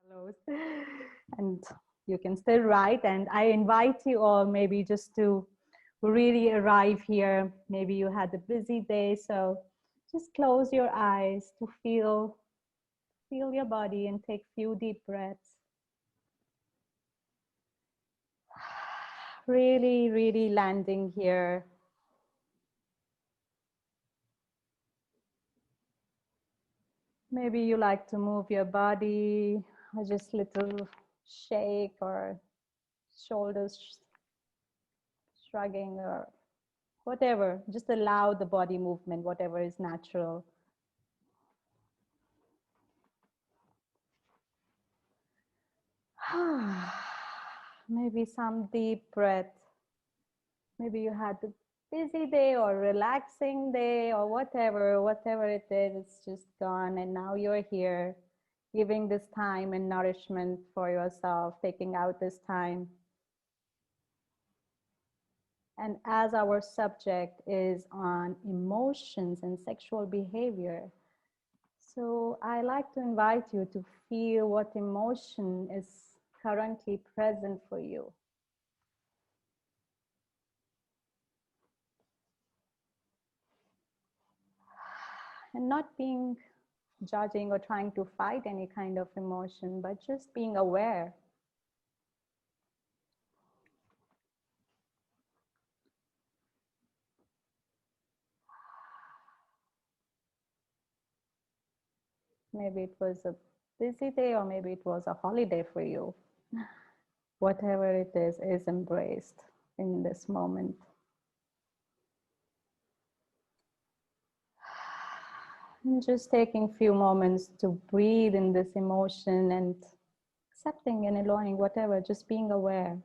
close. And you can still write. And I invite you all maybe just to really arrive here. Maybe you had a busy day, so just close your eyes to feel your body and take few deep breaths. Really, really landing here. Maybe you like to move your body, or just little shake or shoulders shrugging or whatever. Just allow the body movement, whatever is natural. Maybe some deep breath. Maybe you had a busy day or relaxing day or whatever it is, it's just gone. And now you're here giving this time and nourishment for yourself, taking out this time. And as our subject is on emotions and sexual behavior, so I like to invite you to feel what emotion is currently present for you. And not being judging or trying to fight any kind of emotion, but just being aware. Maybe it was a busy day or maybe it was a holiday for you. Whatever it is embraced in this moment. And just taking a few moments to breathe in this emotion and accepting and allowing whatever, just being aware.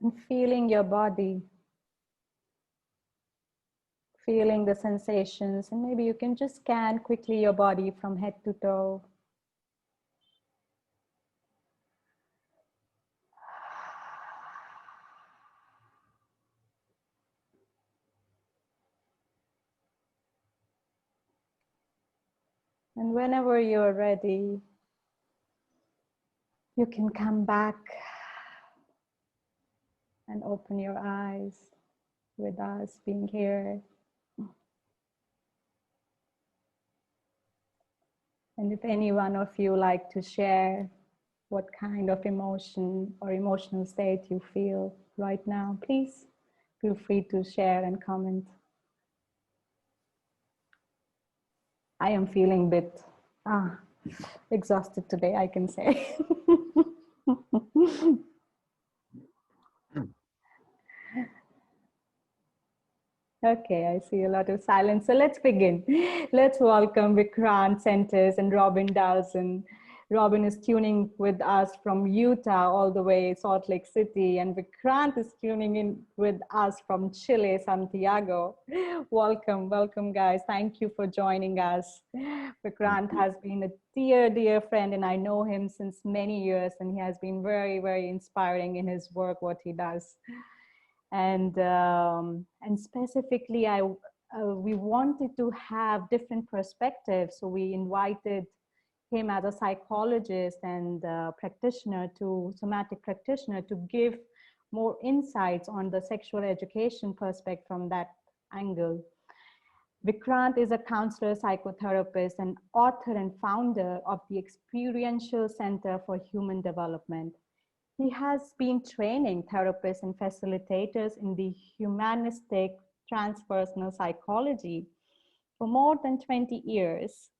And feeling your body, feeling the sensations, and maybe you can just scan quickly your body from head to toe. And whenever you're ready, you can come back and open your eyes with us being here. And if any one of you like to share what kind of emotion or emotional state you feel right now, please feel free to share and comment. I am feeling a bit exhausted today, I can say. Okay, I see a lot of silence. So let's begin. Let's welcome Vikrant Sentis and Robyn Dalzen. Robyn is tuning with us from Utah all the way, Salt Lake City, and Vikrant is tuning in with us from Chile, Santiago. Welcome, welcome guys. Thank you for joining us. Vikrant has been a dear, dear friend, and I know him since many years, and he has been very, very inspiring in his work, what he does. And specifically, we wanted to have different perspectives, so we invited him as a psychologist and practitioner, to somatic practitioner, to give more insights on the sexual education perspective from that angle. Vikrant is a counselor, psychotherapist, and author and founder of the Experiential Center for Human Development. He has been training therapists and facilitators in the humanistic transpersonal psychology for more than 20 years.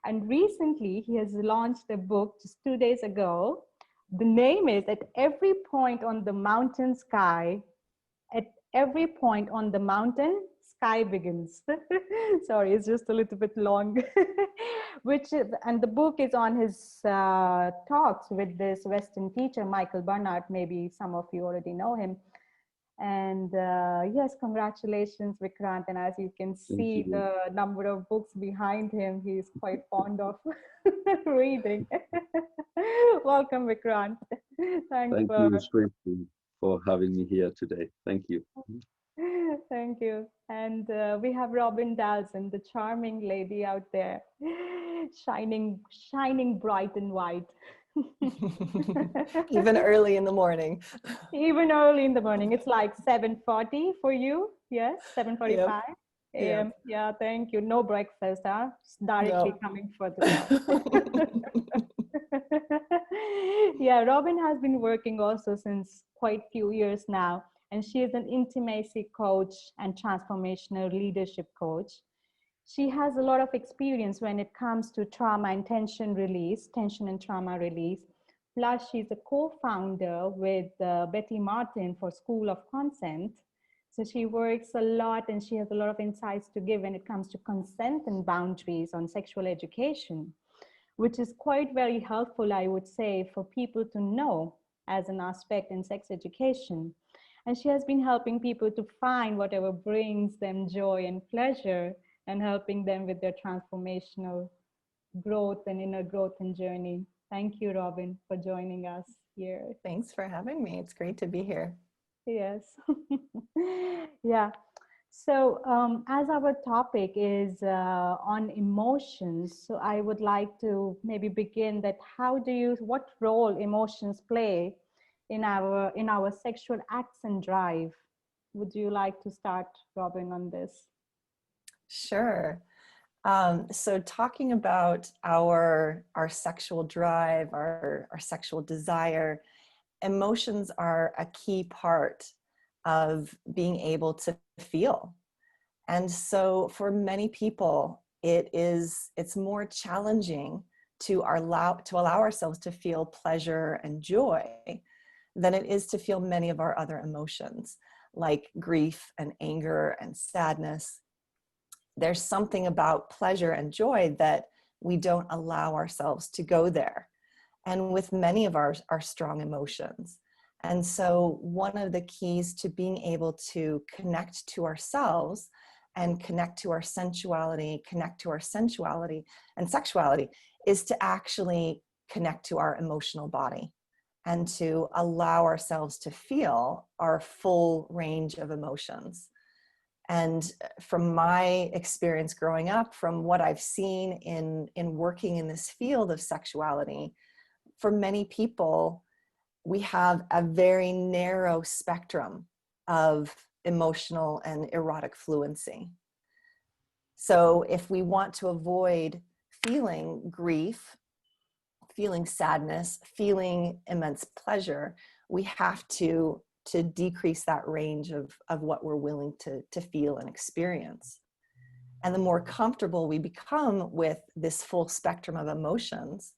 And recently, he has launched a book just 2 days ago. The name is At Every Point on the Mountain Sky, At Every Point on the Mountain, Sky Begins. Sorry, it's just a little bit long. And the book is on his talks with this Western teacher, Michael Barnard. Maybe some of you already know him. And yes, congratulations, Vikrant. And as you can see, the number of books behind him, he's quite fond of reading. Welcome, Vikrant. Thanks Thank for you, Srishti, for having me here today. Thank you. thank you. And we have Robyn Dalzen, the charming lady out there, shining bright and white. Even early in the morning. Even early in the morning. It's like 7:40 for you. Yes, Yep. 7:45 a.m. Yep. Yeah, thank you. No breakfast, huh? Directly No. coming for the job. Yeah, Robyn has been working also since quite few years now, and she is an intimacy coach and transformational leadership coach. She has a lot of experience when it comes to trauma and tension release, tension and trauma release. Plus, she's a co-founder with Betty Martin for School of Consent. So she works a lot and she has a lot of insights to give when it comes to consent and boundaries on sexual education, which is quite very helpful, I would say, for people to know as an aspect in sex education. And she has been helping people to find whatever brings them joy and pleasure and helping them with their transformational growth and inner growth and journey. Thank you, Robyn, for joining us here. Thanks for having me. It's great to be here. Yes. Yeah. So, as our topic is on emotions, so I would like to maybe begin that what role emotions play in our sexual acts and drive? Would you like to start, Robyn, on this? Sure. So talking about our sexual drive, our sexual desire, emotions are a key part of being able to feel. And so for many people, it's more challenging to allow ourselves to feel pleasure and joy than it is to feel many of our other emotions, like grief and anger and sadness. There's something about pleasure and joy that we don't allow ourselves to go there, and with many of our strong emotions. And so one of the keys to being able to connect to ourselves and connect to our sensuality, connect to our sensuality and sexuality, is to actually connect to our emotional body and to allow ourselves to feel our full range of emotions. And from my experience growing up, from what I've seen in working in this field of sexuality, for many people, we have a very narrow spectrum of emotional and erotic fluency. So if we want to avoid feeling grief, feeling sadness, feeling immense pleasure, we have to decrease that range of what we're willing to feel and experience. And the more comfortable we become with this full spectrum of emotions,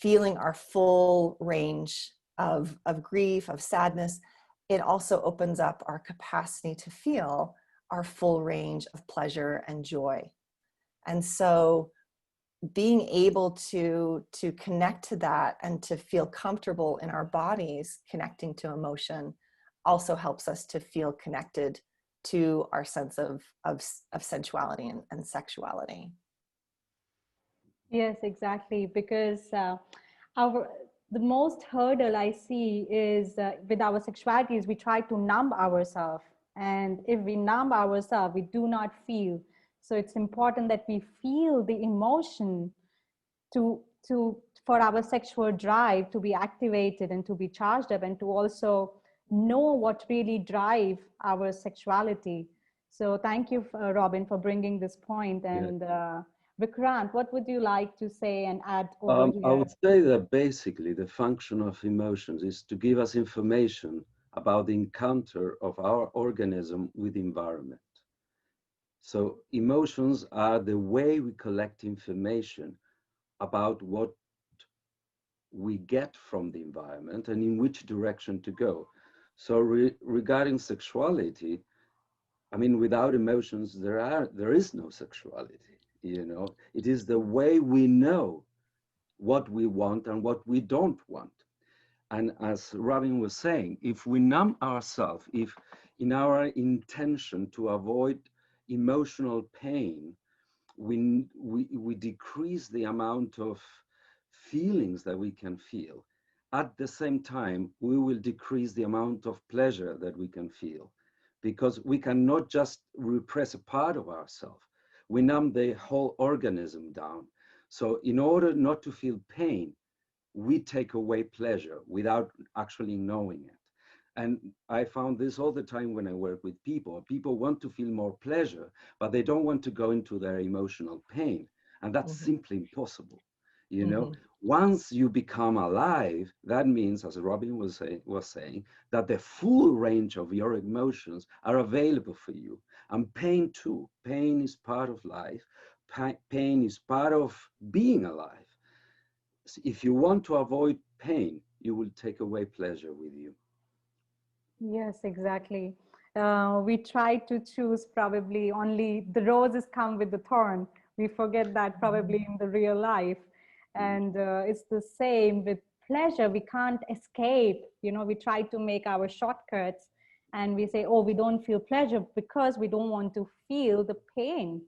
feeling our full range of grief, of sadness, it also opens up our capacity to feel our full range of pleasure and joy. And so being able to connect to that and to feel comfortable in our bodies connecting to emotion also helps us to feel connected to our sense of sensuality and sexuality. Yes, exactly. Because our the most hurdle I see is with our sexuality is we try to numb ourselves, and if we numb ourselves, we do not feel. So it's important that we feel the emotion to for our sexual drive to be activated and to be charged up, and to also know what really drive our sexuality. So thank you, Robyn, for bringing this point. Yeah. And Vikrant, what would you like to say and add over I here? would say that basically the function of emotions is to give us information about the encounter of our organism with the environment. So emotions are the way we collect information about what we get from the environment and in which direction to go. So regarding sexuality, I mean, without emotions, there is no sexuality. You know, it is the way we know what we want and what we don't want. And as Robyn was saying, if we numb ourselves, if in our intention to avoid emotional pain, we decrease the amount of feelings that we can feel, at the same time, we will decrease the amount of pleasure that we can feel, because we cannot just repress a part of ourselves. We numb the whole organism down. So in order not to feel pain, we take away pleasure without actually knowing it. And I found this all the time when I work with people. People want to feel more pleasure, but they don't want to go into their emotional pain. And that's simply impossible. You know, once you become alive, that means, as Robyn was saying, that the full range of your emotions are available for you. And pain too. Pain is part of life. Pain is part of being alive. If you want to avoid pain, you will take away pleasure with you. Yes, exactly. We try to choose probably only the roses come with the thorn. We forget that probably in the real life. And it's the same with pleasure. We can't escape. You know, we try to make our shortcuts and we say, oh, we don't feel pleasure because we don't want to feel the pain.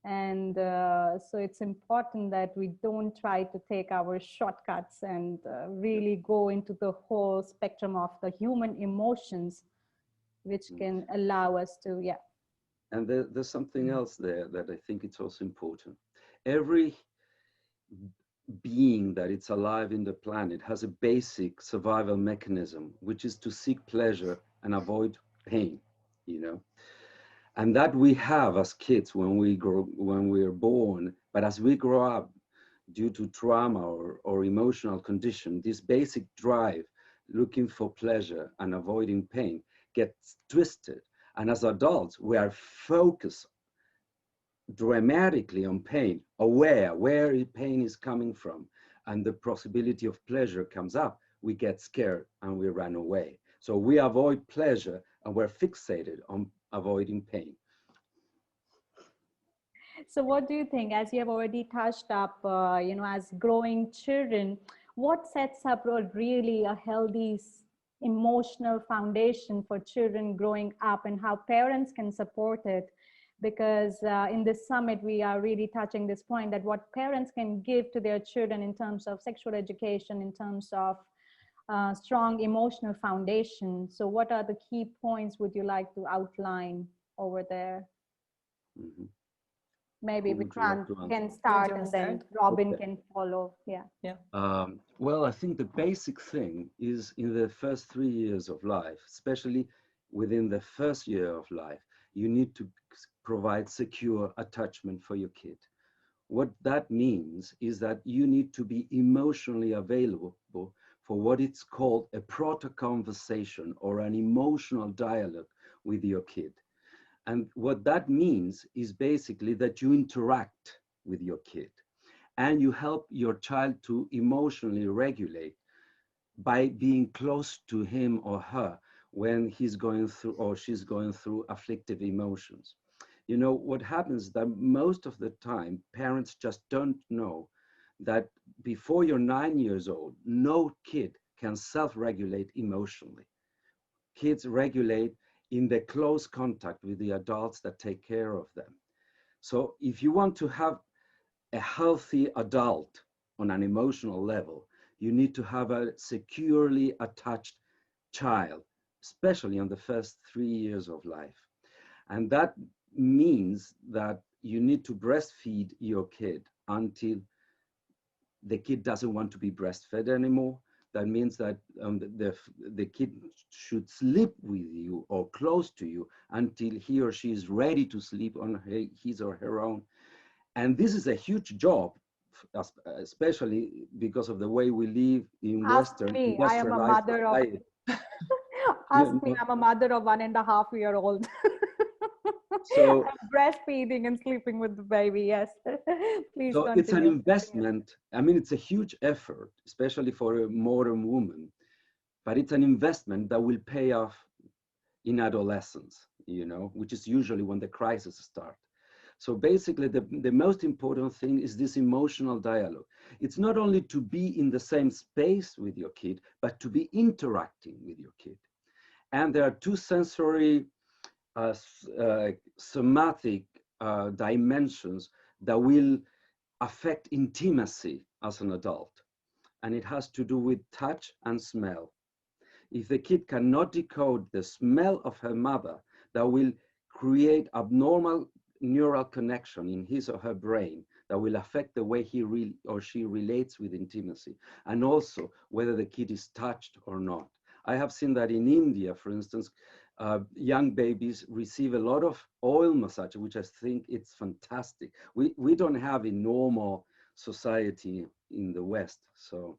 And so it's important that we don't try to take our shortcuts and really go into the whole spectrum of the human emotions, which can allow us to, yeah. And there's something else there that I think it's also important. Every being that it's alive in the planet has a basic survival mechanism, which is to seek pleasure and avoid pain, you know. And that we have as kids when we are born, but as we grow up, due to trauma or emotional condition, this basic drive looking for pleasure and avoiding pain gets twisted. And as adults, we are focused dramatically on pain, aware where pain is coming from, and the possibility of pleasure comes up, we get scared and we run away. So we avoid pleasure and we're fixated on avoiding pain. So what do you think, as you have already touched up, you know, as growing children, what sets up really a healthy emotional foundation for children growing up, and how parents can support it? Because in this summit, we are really touching this point that what parents can give to their children in terms of sexual education, in terms of strong emotional foundation. So what are the key points would you like to outline over there? Maybe Vikrant can start and then Robyn can follow. Yeah. Well, I think the basic thing is in the first 3 years of life, especially within the first year of life, you need to provide secure attachment for your kid. What that means is that you need to be emotionally available for what it's called a proto-conversation or an emotional dialogue with your kid. And what that means is basically that you interact with your kid and you help your child to emotionally regulate by being close to him or her when he's going through or she's going through afflictive emotions. You know, what happens that most of the time, parents just don't know that before you're 9 years old, no kid can self-regulate emotionally. Kids regulate in the close contact with the adults that take care of them. So if you want to have a healthy adult on an emotional level, you need to have a securely attached child, especially on the first 3 years of life. And that means that you need to breastfeed your kid until the kid doesn't want to be breastfed anymore. That means that the kid should sleep with you or close to you until he or she is ready to sleep on his or her own. And this is a huge job, especially because of the way we live in Western society. Ask me, I'm a mother of 1.5-year-old. So breastfeeding and sleeping with the baby, yes. Please so continue. it's an investment. I mean, it's a huge effort, especially for a modern woman, but it's an investment that will pay off in adolescence, you know, which is usually when the crises start. So basically, the most important thing is this emotional dialogue. It's not only to be in the same space with your kid, but to be interacting with your kid. And there are two sensory somatic dimensions that will affect intimacy as an adult. and it has to do with touch and smell. If the kid cannot decode the smell of her mother, that will create abnormal neural connection in his or her brain that will affect the way he or she relates with intimacy, and also whether the kid is touched or not. I have seen that in India, for instance, young babies receive a lot of oil massage, which I think it's fantastic. We don't have in normal society in the West. So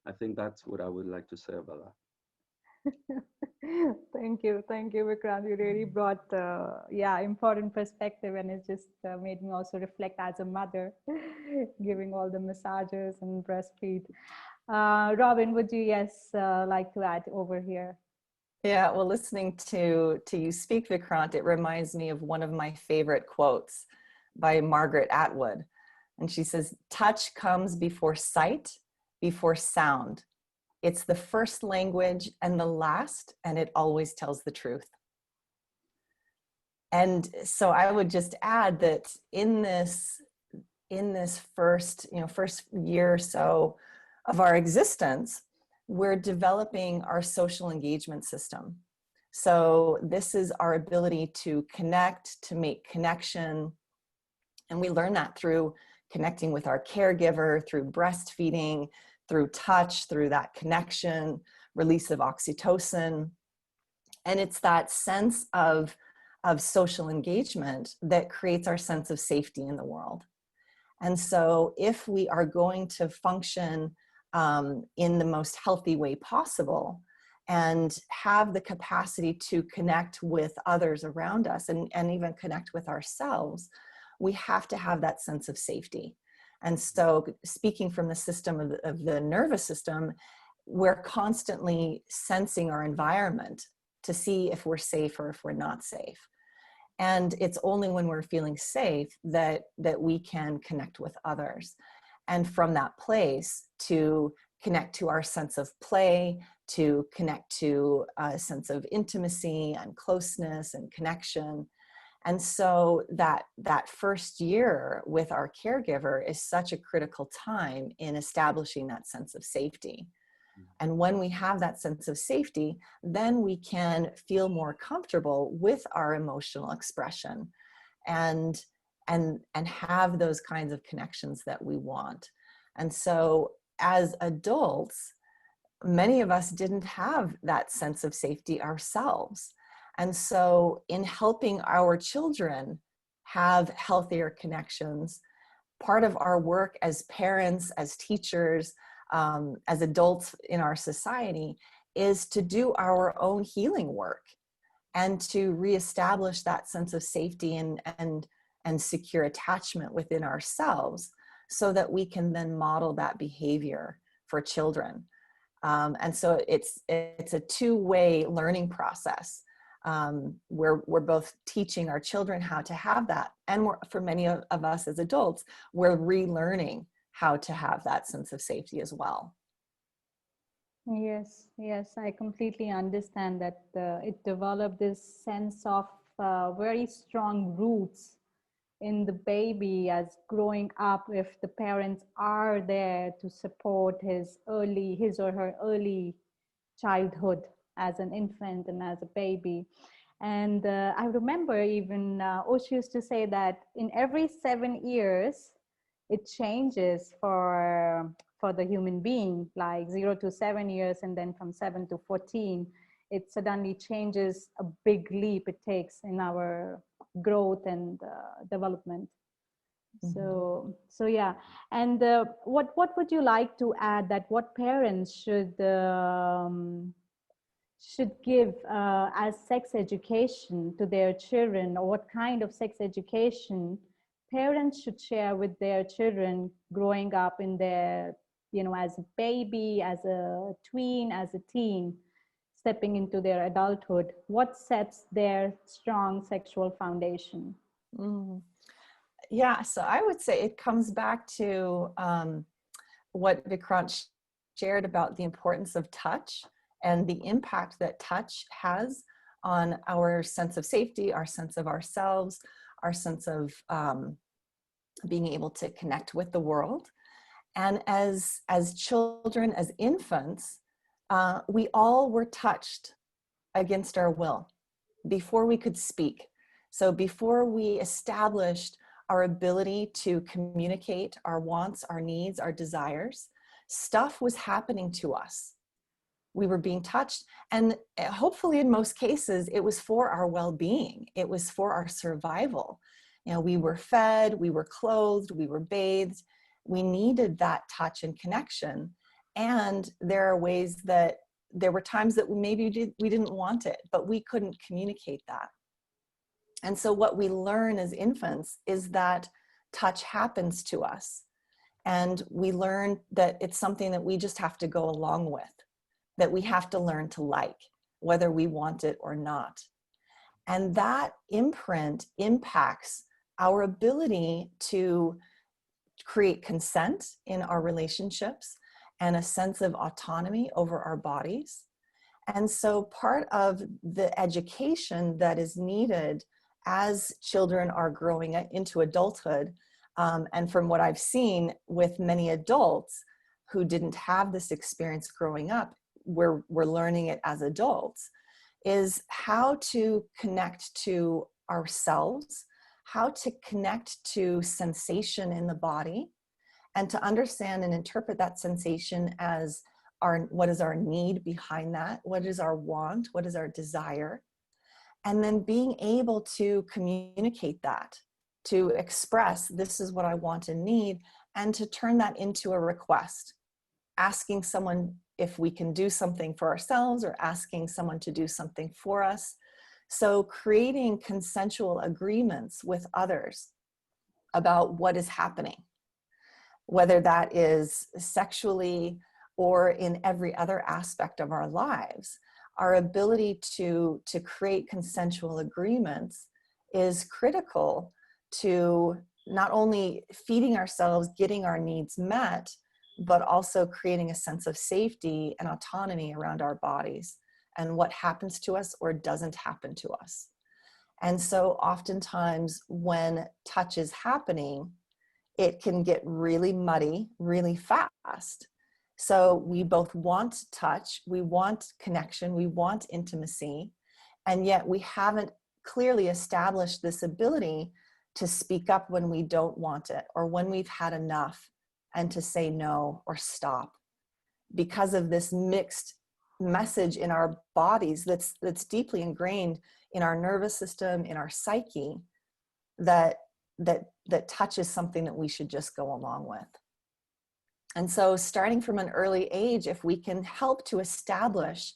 I think that's what I would like to say about that. Thank you, Vikrant. You really brought, important perspective, and it just made me also reflect as a mother, giving all the massages and breastfeed. Robyn, would you like to add over here? Yeah, well, listening to you speak, Vikrant, it reminds me of one of my favorite quotes by Margaret Atwood, and she says, "Touch comes before sight, before sound. It's the first language and the last, and it always tells the truth." And so I would just add that in this first year or so of our existence, we're developing our social engagement system. So this is our ability to connect, to make connection. And we learn that through connecting with our caregiver, through breastfeeding, through touch, through that connection, release of oxytocin. And it's that sense of social engagement that creates our sense of safety in the world. And so if we are going to function in the most healthy way possible and have the capacity to connect with others around us and even connect with ourselves, we have to have that sense of safety. And so speaking from the system of the nervous system, we're constantly sensing our environment to see if we're safe or if we're not safe. And it's only when we're feeling safe that we can connect with others. And from that place to connect to our sense of play, to connect to a sense of intimacy and closeness and connection. And so that first year with our caregiver is such a critical time in establishing that sense of safety. And when we have that sense of safety, then we can feel more comfortable with our emotional expression and have those kinds of connections that we want. And so as adults, many of us didn't have that sense of safety ourselves. And so in helping our children have healthier connections, part of our work as parents, as teachers, as adults in our society is to do our own healing work and to reestablish that sense of safety and secure attachment within ourselves so that we can then model that behavior for children. And so it's a two-way learning process. We're both teaching our children how to have that, and for many of us as adults, we're relearning how to have that sense of safety as well. Yes, I completely understand that it developed this sense of very strong roots in the baby as growing up, if the parents are there to support his or her early childhood as an infant and as a baby. And I remember even Osh used to say that in every 7 years, it changes for the human being, like 0 to 7 years, and then from 7 to 14, it suddenly changes, a big leap it takes in our growth and development. Mm-hmm. So yeah. And what would you like to add, that what parents should give as sex education to their children, or what kind of sex education parents should share with their children growing up in their, as a baby, as a tween, as a teen, stepping into their adulthood? What sets their strong sexual foundation? Yeah, so I would say it comes back to what Vikrant shared about the importance of touch and the impact that touch has on our sense of safety, our sense of ourselves, our sense of being able to connect with the world. And as children, as infants, we all were touched against our will before we could speak. So before we established our ability to communicate our wants, our needs, our desires, stuff was happening to us. We were being touched, and hopefully in most cases, it was for our well-being. It was for our survival. You know, we were fed, we were clothed, we were bathed. We needed that touch and connection. And there are ways that there were times that maybe we didn't want it, but we couldn't communicate that. And so what we learn as infants is that touch happens to us. And we learn that it's something that we just have to go along with, that we have to learn to like, whether we want it or not. And that imprint impacts our ability to create consent in our relationships and a sense of autonomy over our bodies. And so part of the education that is needed as children are growing into adulthood, and from what I've seen with many adults who didn't have this experience growing up, we're learning it as adults, is how to connect to ourselves, how to connect to sensation in the body, and to understand and interpret that sensation as what is our need behind that, what is our want, what is our desire, and then being able to communicate that, to express this is what I want and need, and to turn that into a request, asking someone if we can do something for ourselves or asking someone to do something for us. So creating consensual agreements with others about what is happening, whether that is sexually or in every other aspect of our lives. Our ability to create consensual agreements is critical to not only feeding ourselves, getting our needs met, but also creating a sense of safety and autonomy around our bodies and what happens to us or doesn't happen to us. And so oftentimes when touch is happening, it can get really muddy really fast. So we both want touch, we want connection, we want intimacy, and yet we haven't clearly established this ability to speak up when we don't want it or when we've had enough, and to say no or stop, because of this mixed message in our bodies that's deeply ingrained in our nervous system, in our psyche, that touch is something that we should just go along with. And so starting from an early age, if we can help to establish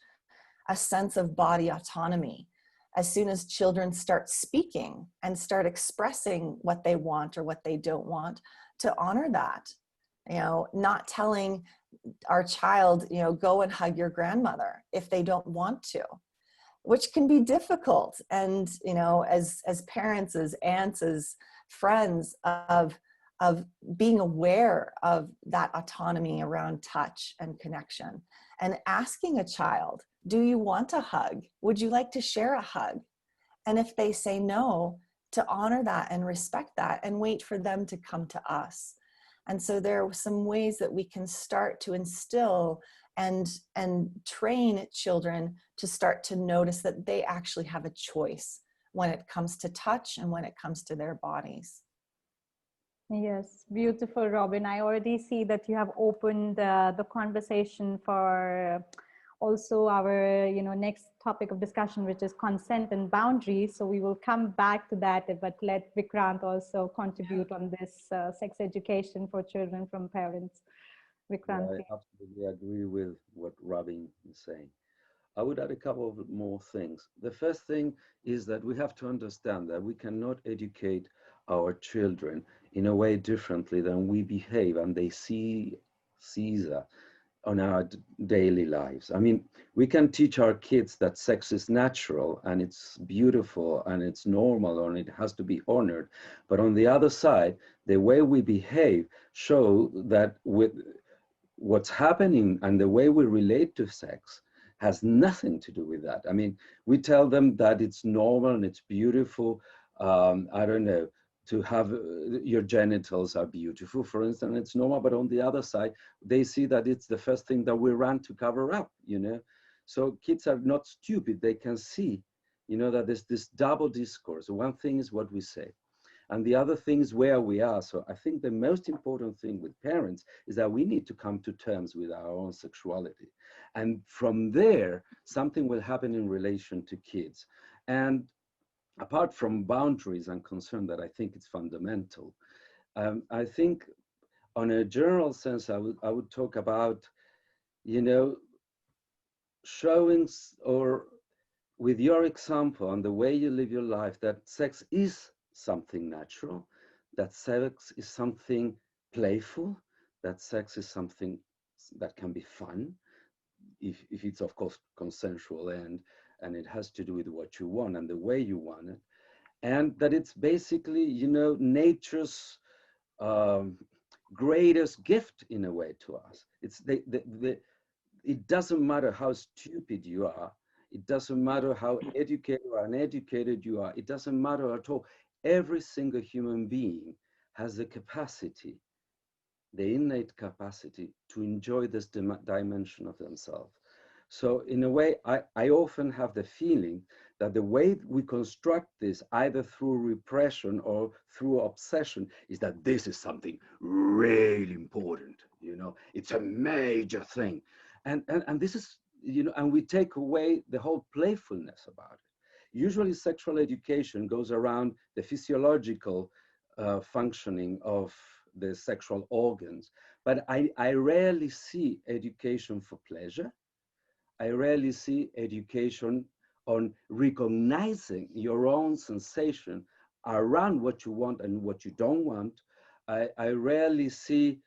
a sense of body autonomy, as soon as children start speaking and start expressing what they want or what they don't want, to honor that. You know, not telling our child, you know, go and hug your grandmother if they don't want to, which can be difficult. And, you know, as parents, as aunts, as friends, of being aware of that autonomy around touch and connection, and asking a child, do you want a hug? Would you like to share a hug? And if they say no, to honor that and respect that and wait for them to come to us. And so there are some ways that we can start to instill and train children to start to notice that they actually have a choice when it comes to touch and when it comes to their bodies. Yes, beautiful, Robyn. I already see that you have opened the conversation for also our next topic of discussion, which is consent and boundaries. So we will come back to that, but let Vikrant also contribute on this sex education for children from parents. Vikrant. I absolutely agree with what Robyn is saying. I would add a couple of more things. The first thing is that we have to understand that we cannot educate our children in a way differently than we behave and they see that on our daily lives. I mean, we can teach our kids that sex is natural and it's beautiful and it's normal and it has to be honored. But on the other side, the way we behave show that with what's happening and the way we relate to sex has nothing to do with that. I mean, we tell them that it's normal and it's beautiful, I don't know, to have your genitals are beautiful, for instance, it's normal, but on the other side, they see that it's the first thing that we run to cover up, you know? So kids are not stupid. They can see, you know, that there's this double discourse. One thing is what we say, and the other thing is where we are. So I think the most important thing with parents is that we need to come to terms with our own sexuality. And from there, something will happen in relation to kids. And apart from boundaries and concern that I think it's fundamental, I think on a general sense, I would talk about, you know, showing or with your example and the way you live your life, that sex is something natural, that sex is something playful, that sex is something that can be fun, if it's of course consensual, and it has to do with what you want and the way you want it, and that it's basically, you know, nature's greatest gift in a way to us. It's it doesn't matter how stupid you are. It doesn't matter how educated or uneducated you are. It doesn't matter at all. Every single human being has the capacity, the innate capacity to enjoy this dimension of themselves. So in a way, I often have the feeling that the way we construct this, either through repression or through obsession, is that this is something really important, you know, it's a major thing. And this is, you know, and we take away the whole playfulness about it. Usually sexual education goes around the physiological functioning of the sexual organs, but I rarely see education for pleasure. I rarely see education on recognizing your own sensation around what you want and what you don't want. I rarely see,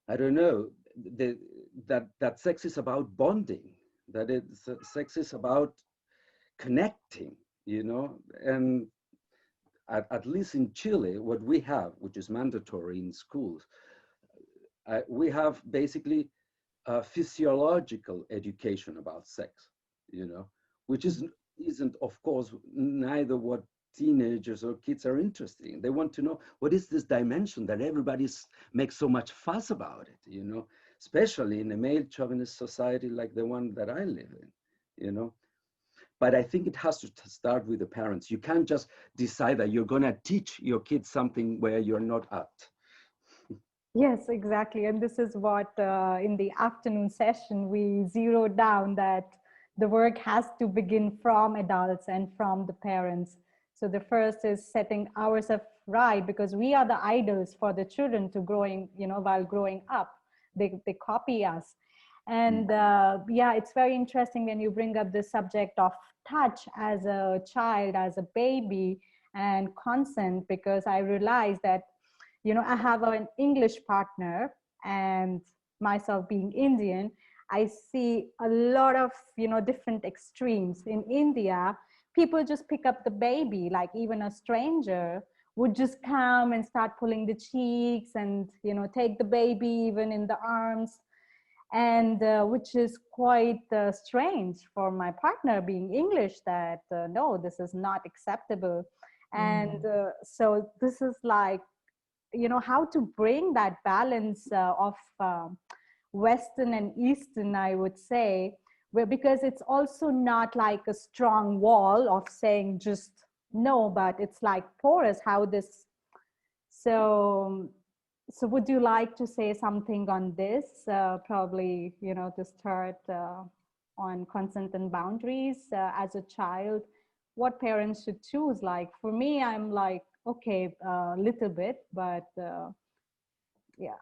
I don't know, that sex is about bonding, that sex is about connecting, you know, and at least in Chile, what we have, which is mandatory in schools, we have basically physiological education about sex, you know, which isn't of course neither what teenagers or kids are interested in. They want to know, what is this dimension that everybody makes so much fuss about it, you know, especially in a male chauvinist society like the one that I live in, you know. But I think it has to start with the parents. You can't just decide that you're going to teach your kids something where you're not at. Yes, exactly. And this is what in the afternoon session, we zeroed down that the work has to begin from adults and from the parents. So the first is setting ourselves right, because we are the idols for the children to growing, you know, while growing up, they copy us. And yeah, it's very interesting when you bring up the subject of touch as a child, as a baby, and consent, because I realized that, you know, I have an English partner, and myself being Indian, I see a lot of, you know, different extremes. In India, people just pick up the baby, like even a stranger would just come and start pulling the cheeks and, you know, take the baby even in the arms. And which is quite strange for my partner being English, that no, this is not acceptable. And so this is like, you know, how to bring that balance of Western and Eastern, I would say, where, because it's also not like a strong wall of saying just no, but it's like porous, how this. So would you like to say something on this? Probably, you know, to start on consent and boundaries as a child, what parents should choose. Like for me, I'm like, okay, a little bit, but yeah.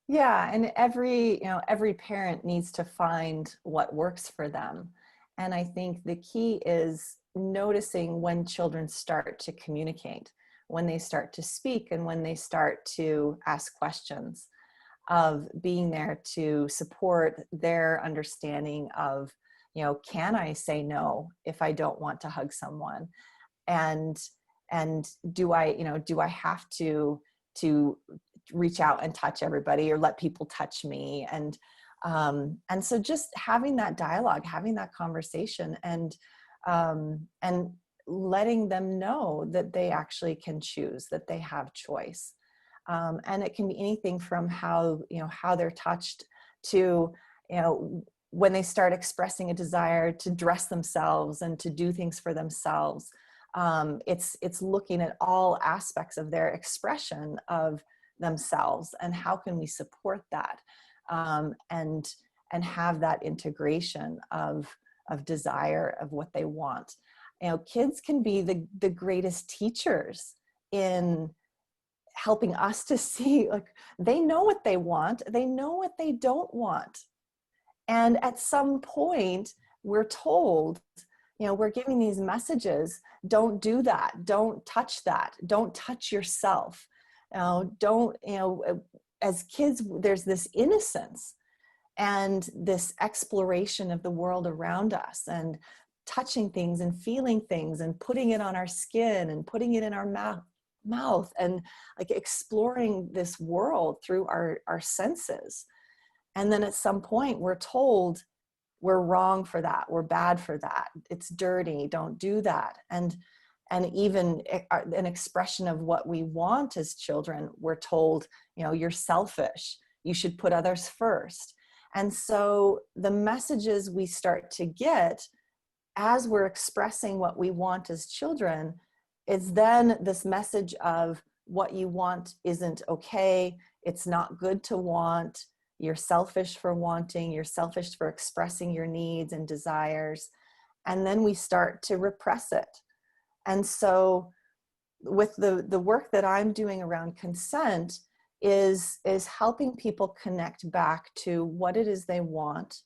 Yeah, and every parent needs to find what works for them. And I think the key is noticing when children start to communicate, when they start to speak, and when they start to ask questions, of being there to support their understanding of, you know, can I say no if I don't want to hug someone? And do I have to reach out and touch everybody, or let people touch me? And so just having that dialogue, having that conversation, and letting them know that they actually can choose, that they have choice. And it can be anything from how, how they're touched to, when they start expressing a desire to dress themselves and to do things for themselves. It's looking at all aspects of their expression of themselves and how can we support that, and have that integration of desire, of what they want. Kids can be the greatest teachers in helping us to see, like, they know what they want, they know what they don't want. And at some point we're told, we're giving these messages, don't do that, don't touch that, don't touch yourself. Don't, as kids, there's this innocence and this exploration of the world around us, and touching things and feeling things and putting it on our skin and putting it in our mouth and like exploring this world through our senses. And then at some point we're told we're wrong for that, we're bad for that, it's dirty, don't do that. And even an expression of what we want as children, we're told, you're selfish, you should put others first. And so the messages we start to get as we're expressing what we want as children is then this message of what you want isn't okay, it's not good to want, you're selfish for wanting, you're selfish for expressing your needs and desires. And then we start to repress it. And so with the work that I'm doing around consent is helping people connect back to what it is they want,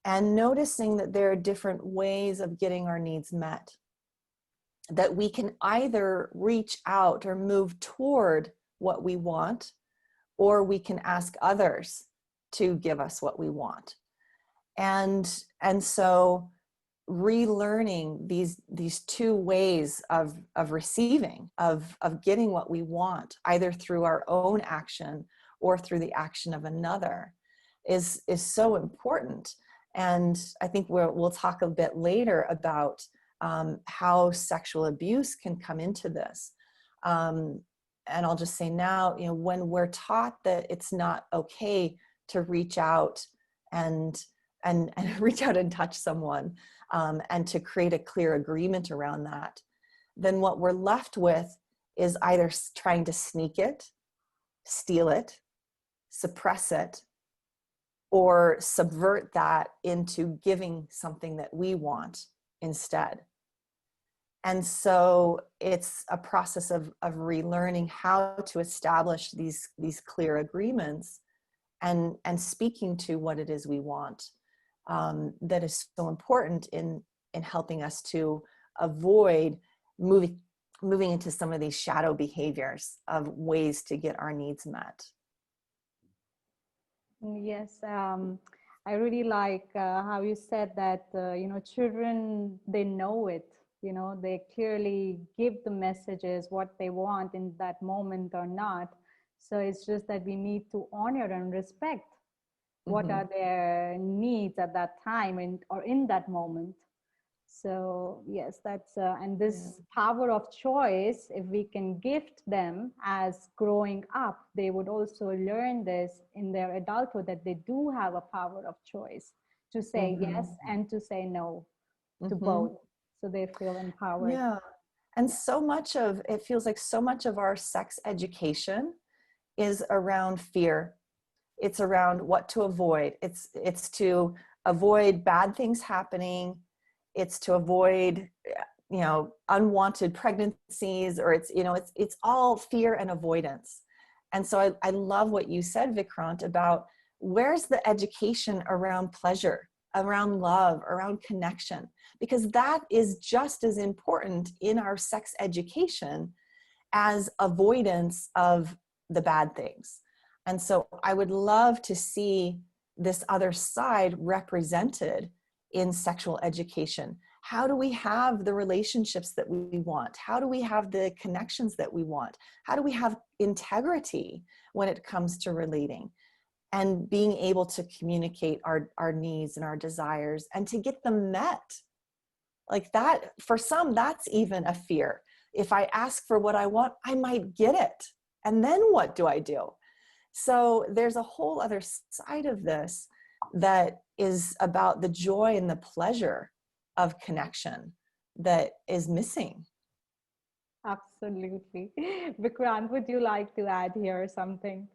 and noticing that there are different ways of getting our needs met, that we can either reach out or move toward what we want, or we can ask others to give us what we want. And so relearning these two ways of receiving, of getting what we want, either through our own action or through the action of another, is so important. And I think we'll talk a bit later about how sexual abuse can come into this. And I'll just say now, when we're taught that it's not okay to reach out and reach out and touch someone, and to create a clear agreement around that, then what we're left with is either trying to sneak it, steal it, suppress it, or subvert that into giving something that we want instead. And so it's a process of relearning how to establish these clear agreements and speaking to what it is we want. That is so important in helping us to avoid moving into some of these shadow behaviors of ways to get our needs met. Yes, I really like how you said that, children, they know it, they clearly give the messages what they want in that moment or not. So it's just that we need to honor and respect what are their needs at that time or in that moment. So yes, that's and this power of choice, if we can gift them as growing up, they would also learn this in their adulthood, that they do have a power of choice to say yes and to say no to both. So they feel empowered. Yeah. And so much of it feels like so much of our sex education is around fear. It's around what to avoid. It's to avoid bad things happening. It's to avoid, unwanted pregnancies, or it's all fear and avoidance. And so I love what you said, Vikrant, about where's the education around pleasure, around love, around connection, because that is just as important in our sex education as avoidance of the bad things. And so I would love to see this other side represented in sexual education. How do we have the relationships that we want? How do we have the connections that we want? How do we have integrity when it comes to relating and being able to communicate our needs and our desires and to get them met? Like that, for some, that's even a fear. If I ask for what I want, I might get it. And then what do I do? So there's a whole other side of this that is about the joy and the pleasure of connection that is missing. Absolutely. Vikrant, would you like to add here something?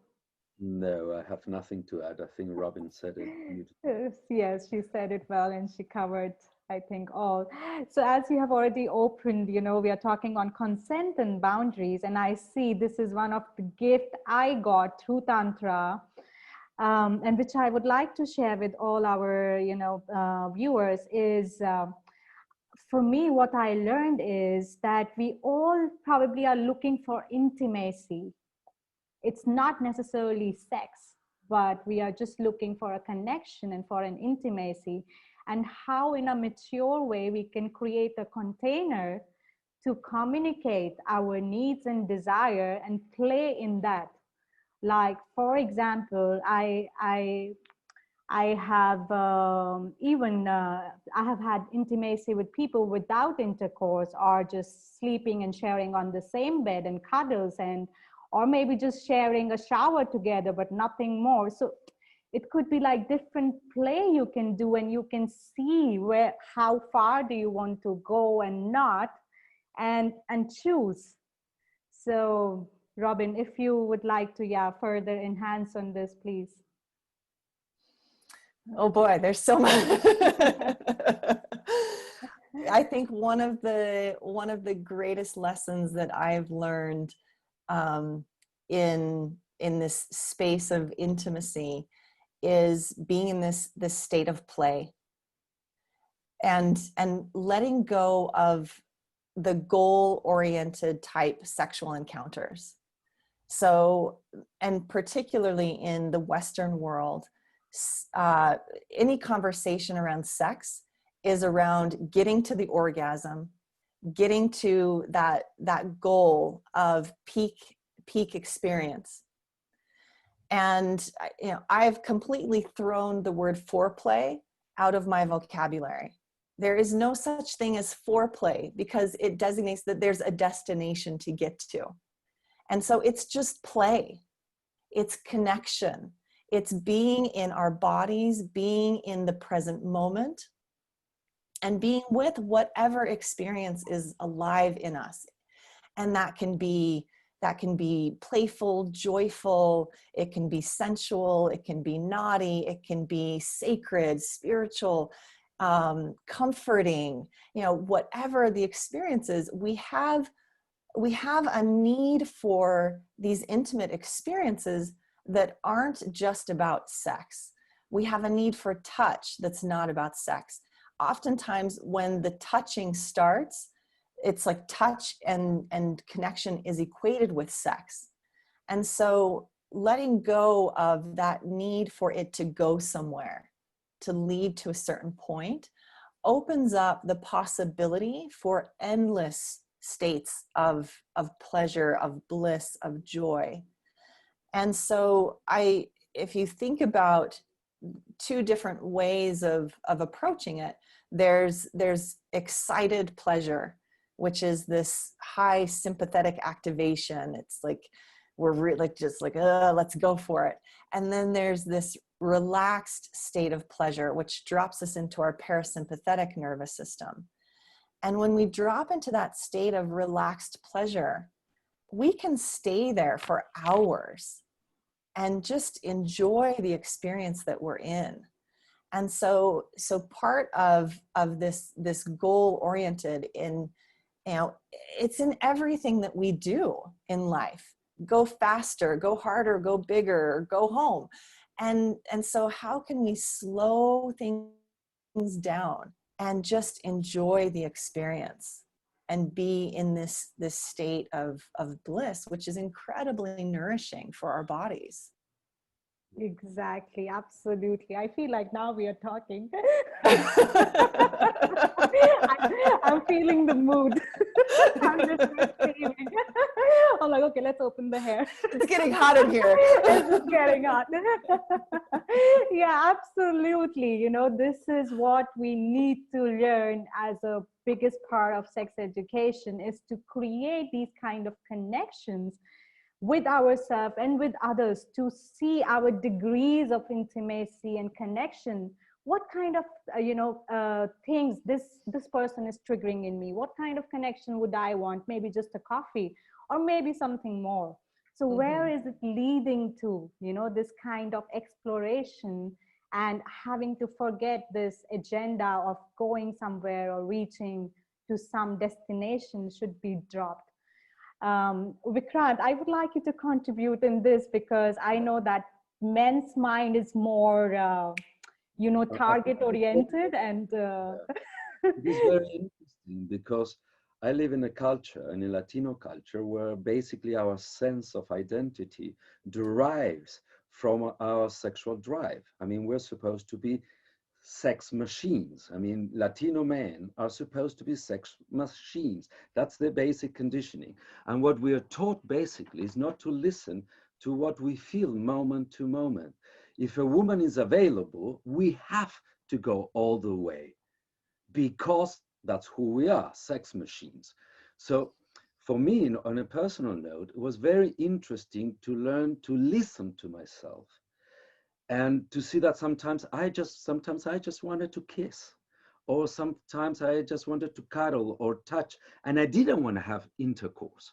No, I have nothing to add. I think Robyn said it beautifully. Yes, she said it well, and she covered, I think, all. So as you have already opened, we are talking on consent and boundaries, and I see this is one of the gift I got through Tantra, and which I would like to share with all our, viewers is, for me, what I learned is that we all probably are looking for intimacy. It's not necessarily sex, but we are just looking for a connection and for an intimacy, and how in a mature way we can create a container to communicate our needs and desire and play in that. Like, for example, I have even I have had intimacy with people without intercourse, or just sleeping and sharing on the same bed and cuddles, and or maybe just sharing a shower together, but nothing more. So it could be like different play you can do, and you can see where, how far do you want to go and not, and choose. So Robyn, if you would like to, yeah, further enhance on this, please. Oh boy, there's so much. I think one of the greatest lessons that I've learned in this space of intimacy is being in this state of play, and letting go of the goal-oriented type sexual encounters. So, and particularly in the Western world, any conversation around sex is around getting to the orgasm, getting to that goal of peak experience. And I've completely thrown the word foreplay out of my vocabulary. There is no such thing as foreplay, because it designates that there's a destination to get to. And so it's just play. It's connection. It's being in our bodies, being in the present moment, and being with whatever experience is alive in us. And that can be playful, joyful, it can be sensual, it can be naughty, it can be sacred, spiritual, comforting, whatever the experience is. We have a need for these intimate experiences that aren't just about sex. We have a need for touch that's not about sex. Oftentimes when the touching starts, it's like touch and connection is equated with sex. And so letting go of that need for it to go somewhere, to lead to a certain point, opens up the possibility for endless states of pleasure, of bliss, of joy. And so if you think about two different ways of approaching it, there's excited pleasure, which is this high sympathetic activation. It's like we're let's go for it. And then there's this relaxed state of pleasure, which drops us into our parasympathetic nervous system. And when we drop into that state of relaxed pleasure, we can stay there for hours and just enjoy the experience that we're in. And so part of this goal oriented it's in everything that we do in life. Go faster, go harder, go bigger, go home. And so how can we slow things down and just enjoy the experience and be in this state of bliss, which is incredibly nourishing for our bodies? Exactly, absolutely. I feel like now we are talking. I'm feeling the mood. I'm just receiving. I'm like, okay, let's open the hair. It's getting hot in here. It's just getting hot. Yeah, absolutely. You know, this is what we need to learn as a biggest part of sex education, is to create these kind of connections with ourselves and with others, to see our degrees of intimacy and connection. What kind of things this person is triggering in me, what kind of connection would I want, maybe just a coffee or maybe something more. So where is it leading to, you know, this kind of exploration, and having to forget this agenda of going somewhere or reaching to some destination should be dropped. Vikrant, I would like you to contribute in this, because I know that men's mind is more, target oriented and. It is very interesting because I live in a culture, in a Latino culture, where basically our sense of identity derives from our sexual drive. I mean, we're supposed to be sex machines. I mean, Latino men are supposed to be sex machines. That's the basic conditioning. And what we are taught basically is not to listen to what we feel moment to moment. If a woman is available, we have to go all the way, because that's who we are, sex machines. So for me, on a personal note, it was very interesting to learn to listen to myself, and to see that sometimes I just wanted to kiss, or sometimes I just wanted to cuddle or touch, and I didn't want to have intercourse.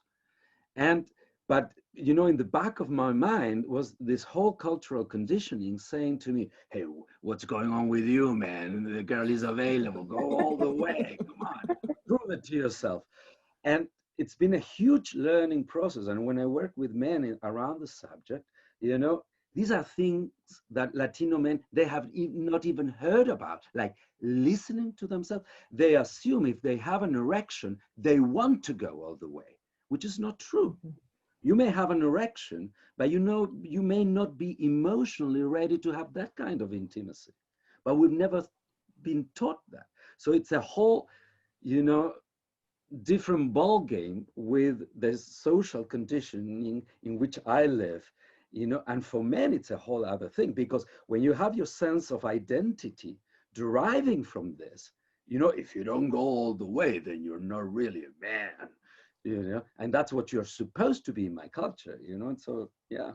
And but you know, in the back of my mind was this whole cultural conditioning saying to me, hey, what's going on with you, man? The girl is available, go all the way, come on, prove it to yourself. And it's been a huge learning process. And when I work with men around the subject, you know, these are things that Latino men, they have not even heard about, like listening to themselves. They assume if they have an erection, they want to go all the way, which is not true. You may have an erection, but you know, you may not be emotionally ready to have that kind of intimacy. But we've never been taught that. So it's a whole, you know, different ball game with the social conditioning in which I live, you know. And for men, it's a whole other thing, because when you have your sense of identity deriving from this, you know, if you don't go all the way, then you're not really a man, you know, and that's what you're supposed to be in my culture, you know. And so, yeah.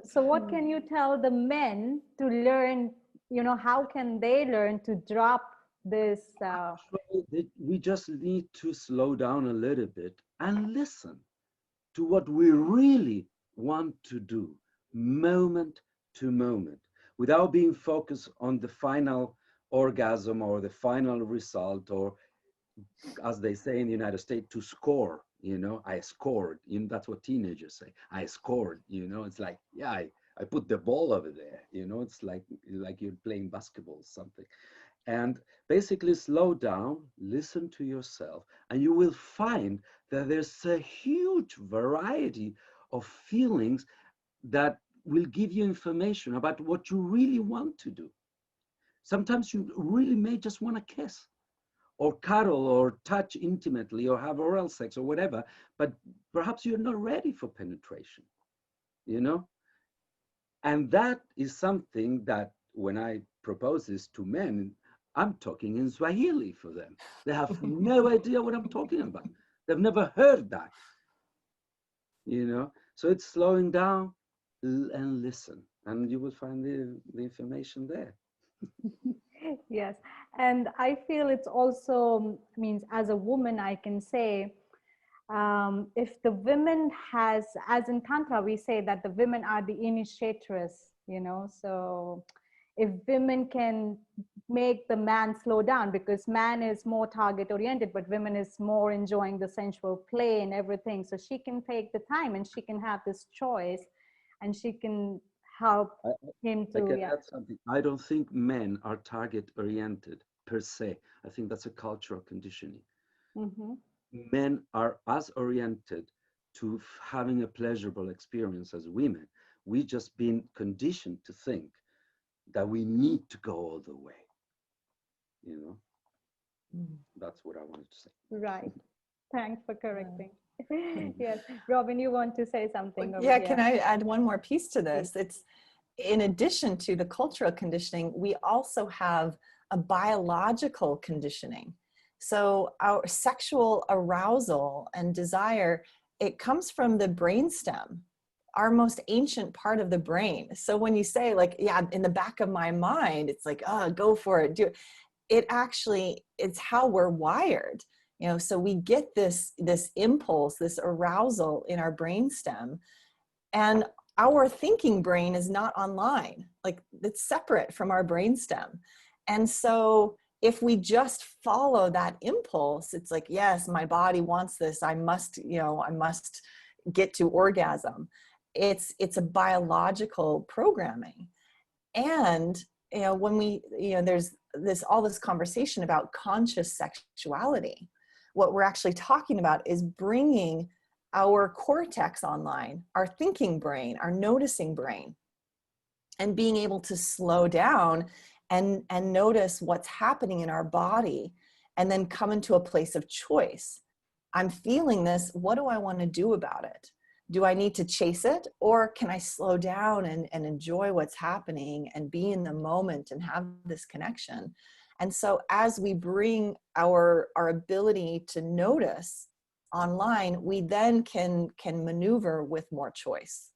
So what can you tell the men to learn, you know, how can they learn to drop this? Actually, we just need to slow down a little bit and listen to what we really want to do, moment to moment, without being focused on the final orgasm or the final result, or as they say in the United States, to score. You know, I scored. You know, that's what teenagers say. I scored. You know, it's like, yeah, I put the ball over there. You know, it's like you're playing basketball or something. And basically slow down, listen to yourself, and you will find that there's a huge variety of feelings that will give you information about what you really want to do. Sometimes you really may just want to kiss or cuddle or touch intimately or have oral sex or whatever, but perhaps you're not ready for penetration, you know? And that is something that when I propose this to men, I'm talking in Swahili for them. They have no idea what I'm talking about. They've never heard that, you know? So it's slowing down and listen, and you will find the information there. Yes, and I feel it's also means, as a woman, I can say, if the women has, as in Tantra, we say that the women are the initiatress, you know. So if women can make the man slow down, because man is more target oriented, but women is more enjoying the sensual play and everything. So she can take the time and she can have this choice, and she can help I, him I to, can yeah. add something. I don't think men are target oriented per se. I think that's a cultural conditioning. Mm-hmm. Men are as oriented to having a pleasurable experience as women. We just been conditioned to think that we need to go all the way. You know, that's what I wanted to say. Right. Thanks for correcting. Yes, Robyn, you want to say something over Yeah, here? can I add one more piece to this? It's in addition to the cultural conditioning, we also have a biological conditioning. So our sexual arousal and desire, it comes from the brainstem, our most ancient part of the brain. So when you say like, yeah, in the back of my mind, it's like, oh, go for it, do it. It actually, it's how we're wired. You know, so we get this impulse, this arousal in our brainstem, and our thinking brain is not online. Like, it's separate from our brainstem. And so if we just follow that impulse, it's like, yes, my body wants this. I must, you know, I must get to orgasm. It's a biological programming. And, you know, when we, you know, there's all this conversation about conscious sexuality, what we're actually talking about is bringing our cortex online, our thinking brain, our noticing brain, and being able to slow down and notice what's happening in our body, and then come into a place of choice. I'm feeling this. What do I want to do about it? Do I need to chase it, or can I slow down and enjoy what's happening and be in the moment and have this connection? And so as we bring our ability to notice online, we then can maneuver with more choice.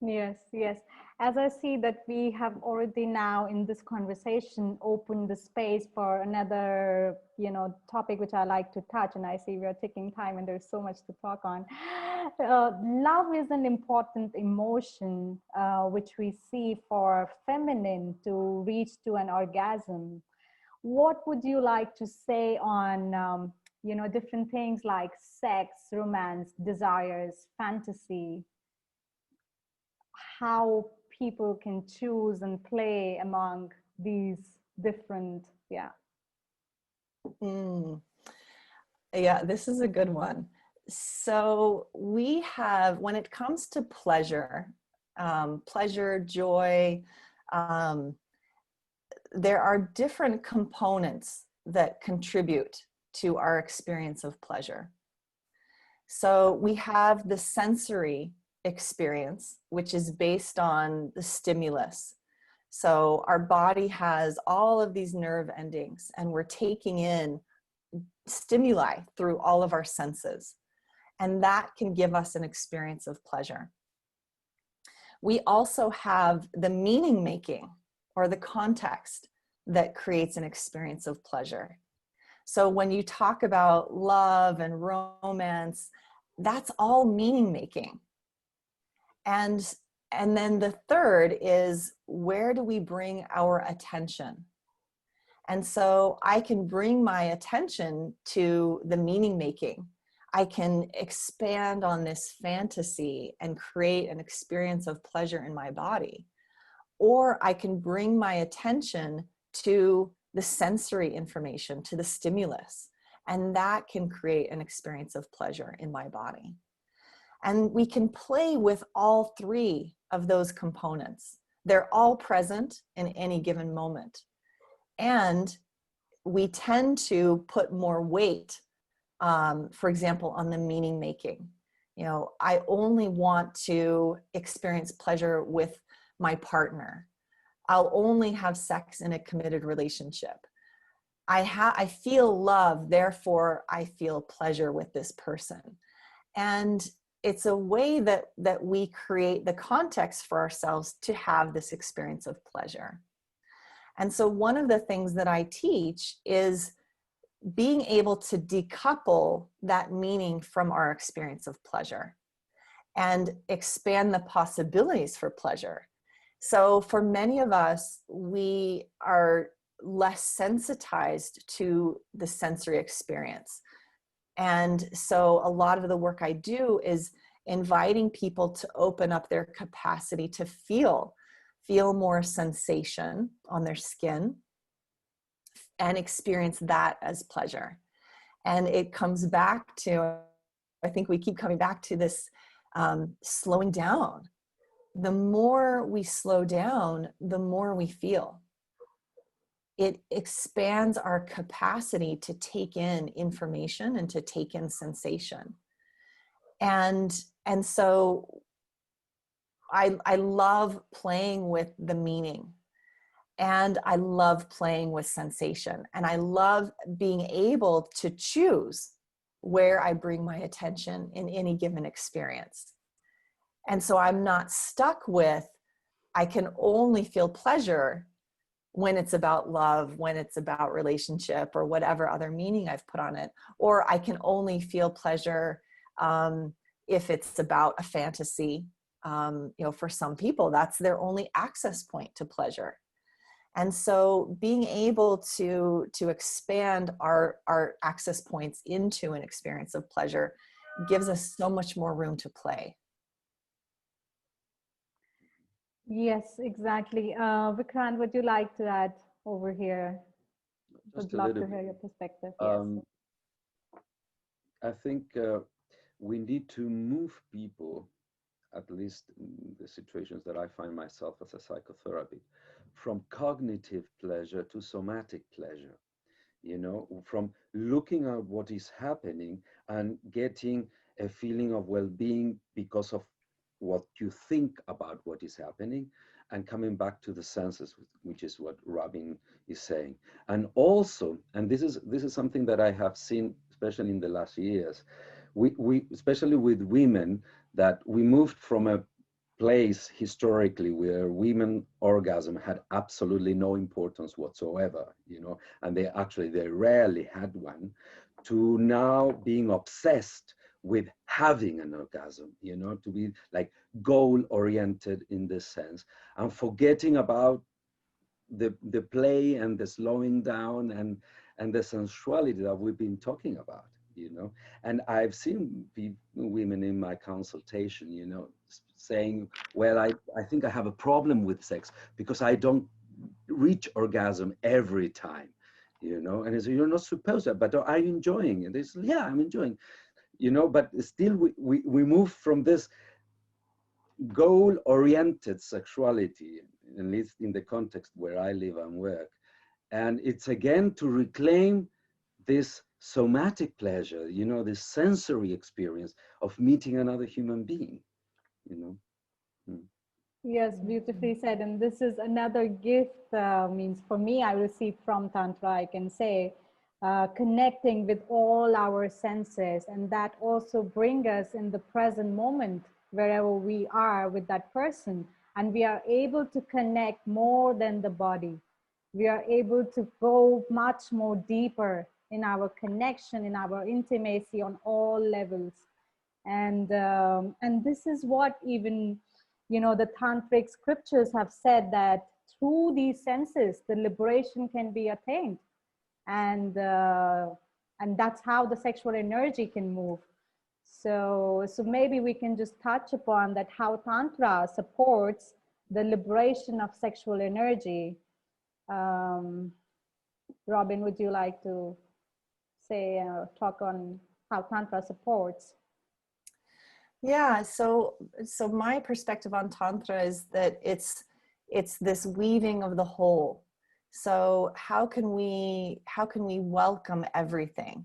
Yes, yes. As I see that we have already now in this conversation opened the space for another, you know, topic which I like to touch, and I see we are taking time and there's so much to talk on. Love is an important emotion which we see for feminine to reach to an orgasm. What would you like to say on, you know, different things like sex, romance, desires, fantasy? How people can choose and play among these different, yeah. Yeah, this is a good one. So we have, when it comes to pleasure, joy, there are different components that contribute to our experience of pleasure. So we have the sensory experience, which is based on the stimulus. So our body has all of these nerve endings, and we're taking in stimuli through all of our senses. And that can give us an experience of pleasure. We also have the meaning making, or the context, that creates an experience of pleasure. So when you talk about love and romance, that's all meaning making. And then the third is, where do we bring our attention? And so I can bring my attention to the meaning making. I can expand on this fantasy and create an experience of pleasure in my body. Or I can bring my attention to the sensory information, to the stimulus, and that can create an experience of pleasure in my body. And we can play with all three of those components. They're all present in any given moment. And we tend to put more weight, for example, on the meaning making. You know, I only want to experience pleasure with my partner. I'll only have sex in a committed relationship. I feel love, therefore I feel pleasure with this person. And it's a way that we create the context for ourselves to have this experience of pleasure. And so one of the things that I teach is being able to decouple that meaning from our experience of pleasure and expand the possibilities for pleasure. So for many of us, we are less sensitized to the sensory experience. And so a lot of the work I do is inviting people to open up their capacity to feel more sensation on their skin and experience that as pleasure. And it comes back to, I think we keep coming back to this slowing down, the more we slow down, the more we feel. It expands our capacity to take in information and to take in sensation. And so I love playing with the meaning, and I love playing with sensation, and I love being able to choose where I bring my attention in any given experience. And so I'm not stuck with, I can only feel pleasure when it's about love, when it's about relationship, or whatever other meaning I've put on it. Or I can only feel pleasure if it's about a fantasy. For some people, that's their only access point to pleasure. And so being able to expand our access points into an experience of pleasure gives us so much more room to play. Yes, exactly. Vikrant, would you like to add over here? Just Would a love little to hear bit. your perspective. Yes. I think we need to move people, at least in the situations that I find myself as a psychotherapist, from cognitive pleasure to somatic pleasure, from looking at what is happening and getting a feeling of well-being because of what you think about what is happening, and coming back to the senses, which is what Robyn is saying. And also, and this is something that I have seen, especially in the last years, we especially with women, that we moved from a place historically where women orgasm had absolutely no importance whatsoever, and they rarely had one, to now being obsessed with having an orgasm, to be like goal oriented in this sense, and forgetting about the play and the slowing down and the sensuality that we've been talking about. And I've seen women in my consultation, saying, well, I think I have a problem with sex because I don't reach orgasm every time, and I say, you're not supposed to, but are you enjoying it? They say, yeah, I'm enjoying, but still we move from this goal-oriented sexuality, at least in the context where I live and work. And it's again to reclaim this somatic pleasure, this sensory experience of meeting another human being, Yes, beautifully said. And this is another gift, means for me, I received from Tantra, I can say, connecting with all our senses, and that also bring us in the present moment, wherever we are with that person. And we are able to connect more than the body. We are able to go much more deeper in our connection, in our intimacy on all levels. And this is what even, the tantric scriptures have said, that through these senses the liberation can be attained, and that's how the sexual energy can move. So maybe we can just touch upon that, how tantra supports the liberation of sexual energy. Robyn, would you like to say, talk on how tantra supports? Yeah, so my perspective on Tantra is that it's this weaving of the whole. So how can we welcome everything?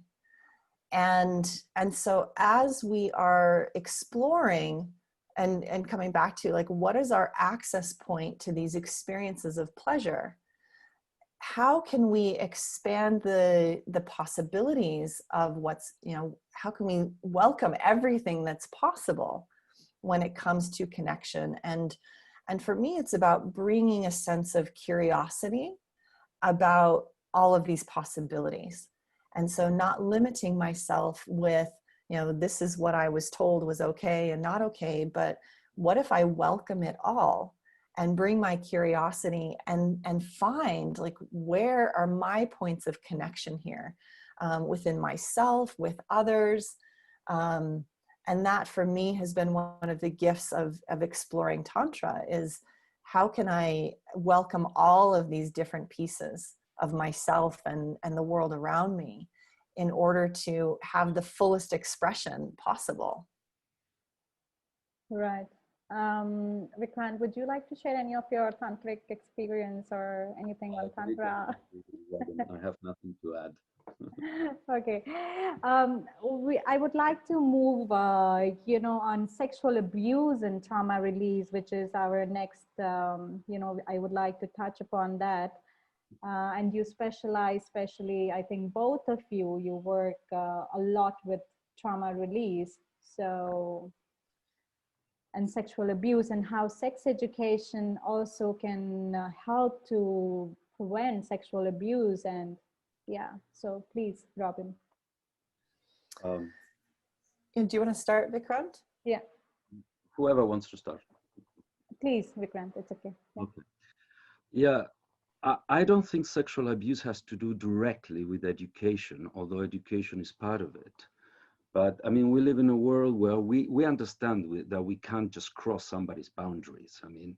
And so as we are exploring and coming back to, like, what is our access point to these experiences of pleasure? How can we expand the possibilities of what's, how can we welcome everything that's possible when it comes to connection? And for me, it's about bringing a sense of curiosity about all of these possibilities. And so not limiting myself with, this is what I was told was okay and not okay, but what if I welcome it all and bring my curiosity and find, like, where are my points of connection here, within myself, with others. And that for me has been one of the gifts of exploring Tantra, is how can I welcome all of these different pieces of myself and the world around me in order to have the fullest expression possible. Right. Vikrant, would you like to share any of your tantric experience or anything on tantra? I have nothing to add. Okay. I would like to move, on sexual abuse and trauma release, which is our next, I would like to touch upon that. And you specialize, especially, I think both of you work a lot with trauma release. So, and sexual abuse, and how sex education also can help to prevent sexual abuse. And yeah, so please, Robyn. Do you want to start, Vikrant? Yeah, Whoever wants to start. please, Vikrant, it's okay. Yeah. Okay. Yeah, I don't think sexual abuse has to do directly with education, although education is part of it. But I mean, we live in a world where we understand that we can't just cross somebody's boundaries. I mean,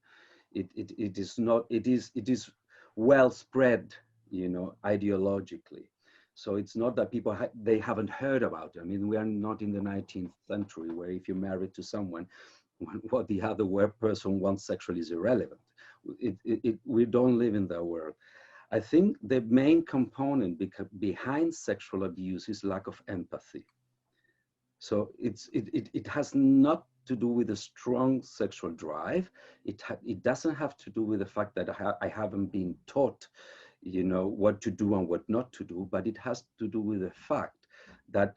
it is not, it is well spread, ideologically. So it's not that people, they haven't heard about it. I mean, we are not in the 19th century where if you're married to someone, what the other person wants sexually is irrelevant. We don't live in that world. I think the main component behind sexual abuse is lack of empathy. So it has not to do with a strong sexual drive. It doesn't have to do with the fact that I haven't been taught, what to do and what not to do, but it has to do with the fact that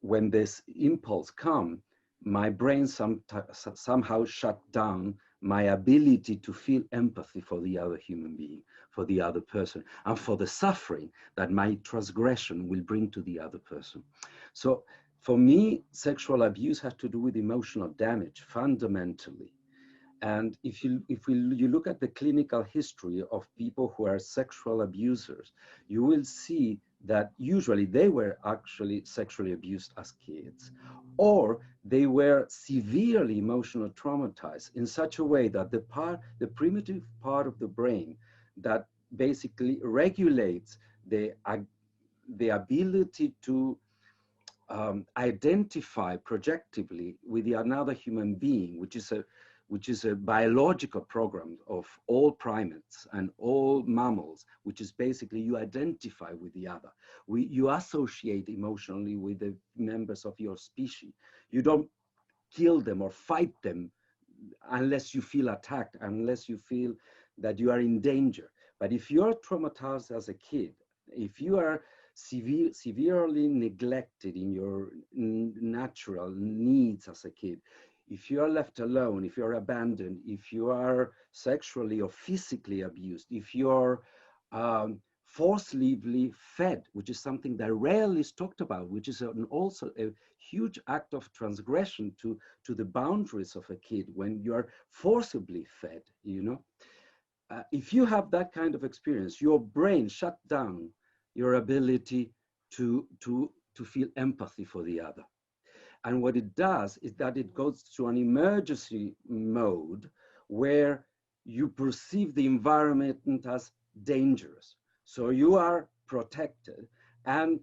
when this impulse comes, my brain somehow shut down my ability to feel empathy for the other human being, for the other person, and for the suffering that my transgression will bring to the other person. So for me, sexual abuse has to do with emotional damage, fundamentally. And if you look at the clinical history of people who are sexual abusers, you will see that usually they were actually sexually abused as kids, or they were severely emotionally traumatized in such a way that the primitive part of the brain that basically regulates the ability to identify projectively with another human being, which is a biological program of all primates and all mammals, which is basically you identify with the other. You associate emotionally with the members of your species. You don't kill them or fight them unless you feel attacked, unless you feel that you are in danger. But if you're traumatized as a kid, if you are severely neglected in your natural needs as a kid, if you are left alone, if you're abandoned, if you are sexually or physically abused, if you're forcibly fed, which is something that rarely is talked about, which is also a huge act of transgression to the boundaries of a kid when you are forcibly fed, if you have that kind of experience, your brain shut down your ability to feel empathy for the other. And what it does is that it goes to an emergency mode where you perceive the environment as dangerous. So you are protected and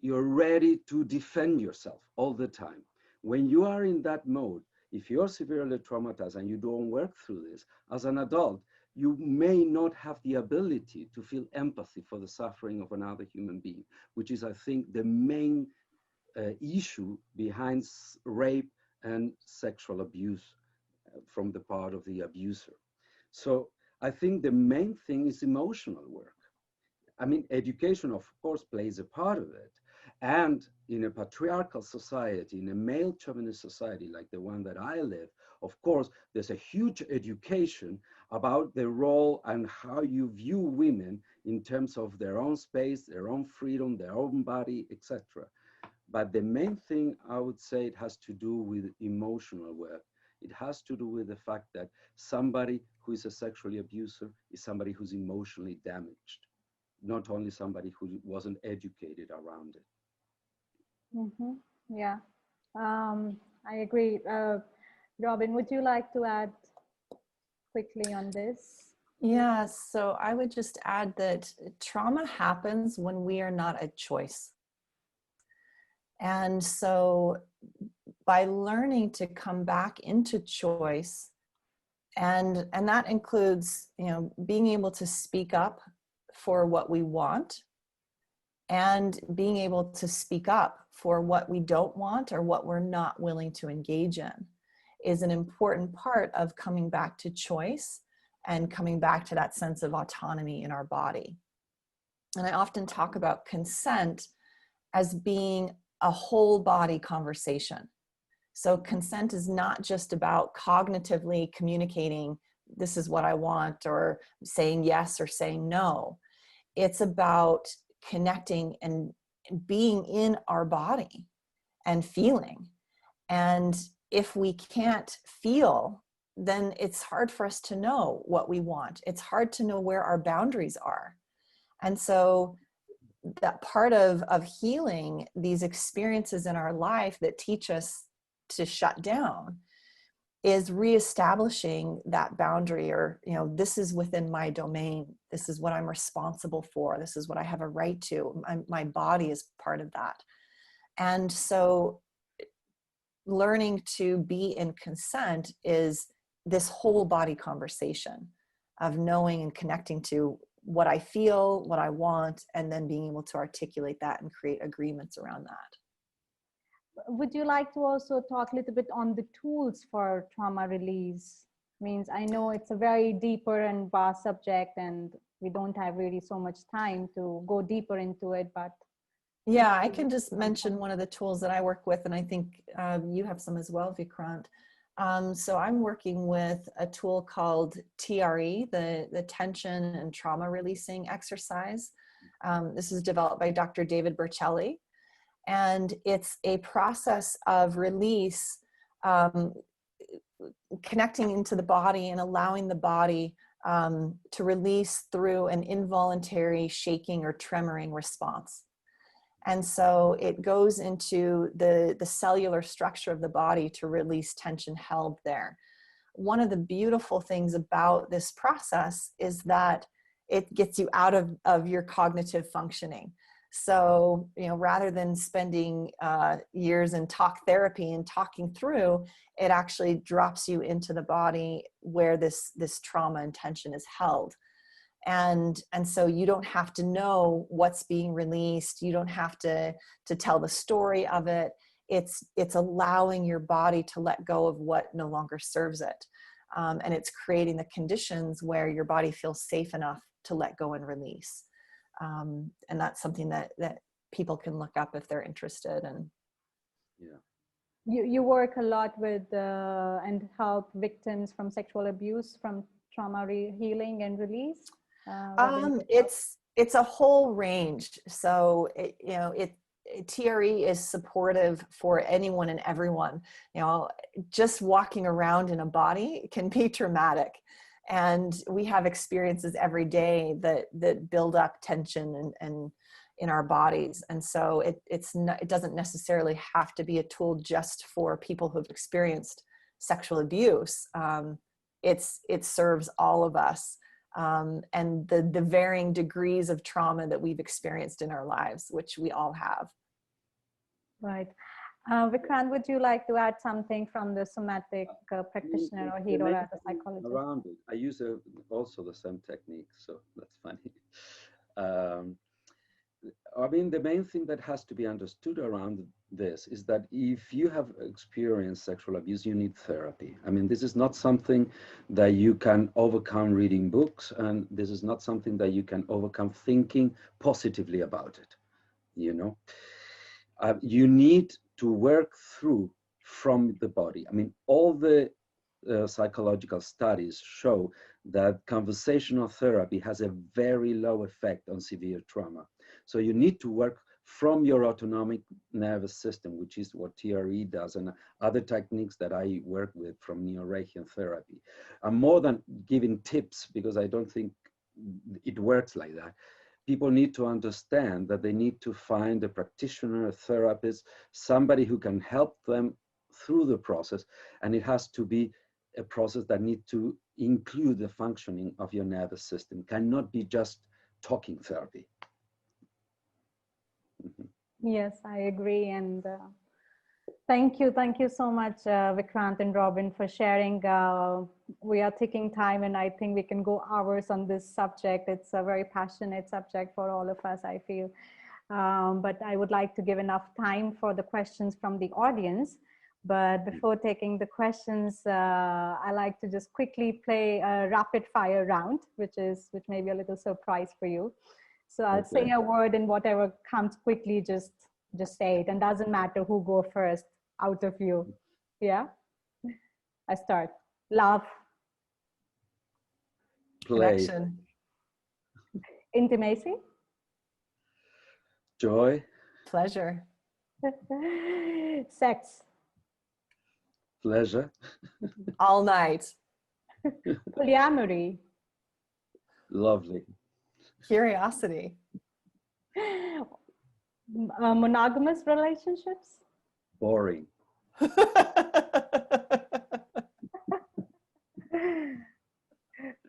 you're ready to defend yourself all the time. When you are in that mode, if you're severely traumatized and you don't work through this, as an adult, you may not have the ability to feel empathy for the suffering of another human being, which is, I think, the main issue behind rape and sexual abuse from the part of the abuser. So I think the main thing is emotional work. I mean, education, of course, plays a part of it. And in a patriarchal society, in a male chauvinist society like the one that I live, of course, there's a huge education about the role and how you view women in terms of their own space, their own freedom, their own body, etc. But the main thing I would say it has to do with emotional work. It has to do with the fact that somebody who is a sexually abuser is somebody who's emotionally damaged, not only somebody who wasn't educated around it. Mm-hmm. Yeah, I agree. Robyn, would you like to add quickly on this? Yeah, so I would just add that trauma happens when we are not a choice. And so by learning to come back into choice, and that includes, you know, being able to speak up for what we want, and being able to speak up for what we don't want or what we're not willing to engage in, is an important part of coming back to choice and coming back to that sense of autonomy in our body. And I often talk about consent as being a whole body conversation. So consent is not just about cognitively communicating, this is what I want, or saying yes or saying no. It's about connecting and being in our body and feeling. And if we can't feel, then it's hard for us to know what we want. It's hard to know where our boundaries are. And so that part of healing these experiences in our life that teach us to shut down is reestablishing that boundary, or, you know, this is within my domain. This is what I'm responsible for. This is what I have a right to. My body is part of that. And so learning to be in consent is this whole body conversation of knowing and connecting to what I feel, what I want, and then being able to articulate that and create agreements around that. Would you like to also talk a little bit on the tools for trauma release? Means I know it's a very deeper and vast subject, and we don't have really so much time to go deeper into it, but yeah, I can just mention one of the tools that I work with, and I think you have some as well, Vikrant. So I'm working with a tool called TRE, the tension and trauma releasing exercise. This is developed by Dr. David Berchelli, and it's a process of release, connecting into the body and allowing the body to release through an involuntary shaking or tremoring response. And so it goes into the cellular structure of the body to release tension held there. One of the beautiful things about this process is that it gets you out of your cognitive functioning. So, you know, rather than spending years in talk therapy and talking through, it actually drops you into the body where this trauma and tension is held. And so you don't have to know what's being released. You don't have to tell the story of it. It's allowing your body to let go of what no longer serves it. And it's creating the conditions where your body feels safe enough to let go and release. And that's something that people can look up if they're interested. And yeah. you work a lot with and help victims from sexual abuse, from trauma healing and release. It's a whole range. So TRE is supportive for anyone and everyone. You know, just walking around in a body can be traumatic, and we have experiences every day that build up tension and in our bodies. And so it doesn't necessarily have to be a tool just for people who've experienced sexual abuse. It serves all of us. And the varying degrees of trauma that we've experienced in our lives, which we all have. Right. Vikrant, would you like to add something from the somatic practitioner or healer as a psychologist? Around it, I use also the same technique, so that's funny. I mean, the main thing that has to be understood around this is that if you have experienced sexual abuse, you need therapy. I mean, this is not something that you can overcome reading books, and this is not something that you can overcome thinking positively about it, you know? You need to work through from the body. I mean, all the psychological studies show that conversational therapy has a very low effect on severe trauma. So you need to work from your autonomic nervous system, which is what TRE does, and other techniques that I work with from neo-Reichian therapy. I'm more than giving tips, because I don't think it works like that. People need to understand that they need to find a practitioner, a therapist, somebody who can help them through the process, and it has to be a process that needs to include the functioning of your nervous system. Cannot be just talking therapy. Yes, I agree. And Thank you so much, Vikrant and Robyn, for sharing. We are taking time, and I think we can go hours on this subject. It's a very passionate subject for all of us, I feel. But I would like to give enough time for the questions from the audience. But before taking the questions, I like to just quickly play a rapid fire round, which may be a little surprise for you. So I'll say a word, and whatever comes quickly, just say it, and doesn't matter who go first out of you. Yeah, I start. Love. Play. Connection. Intimacy. Joy. Pleasure. Sex. Pleasure. All night. Polyamory. Lovely. Curiosity. Monogamous relationships. Boring.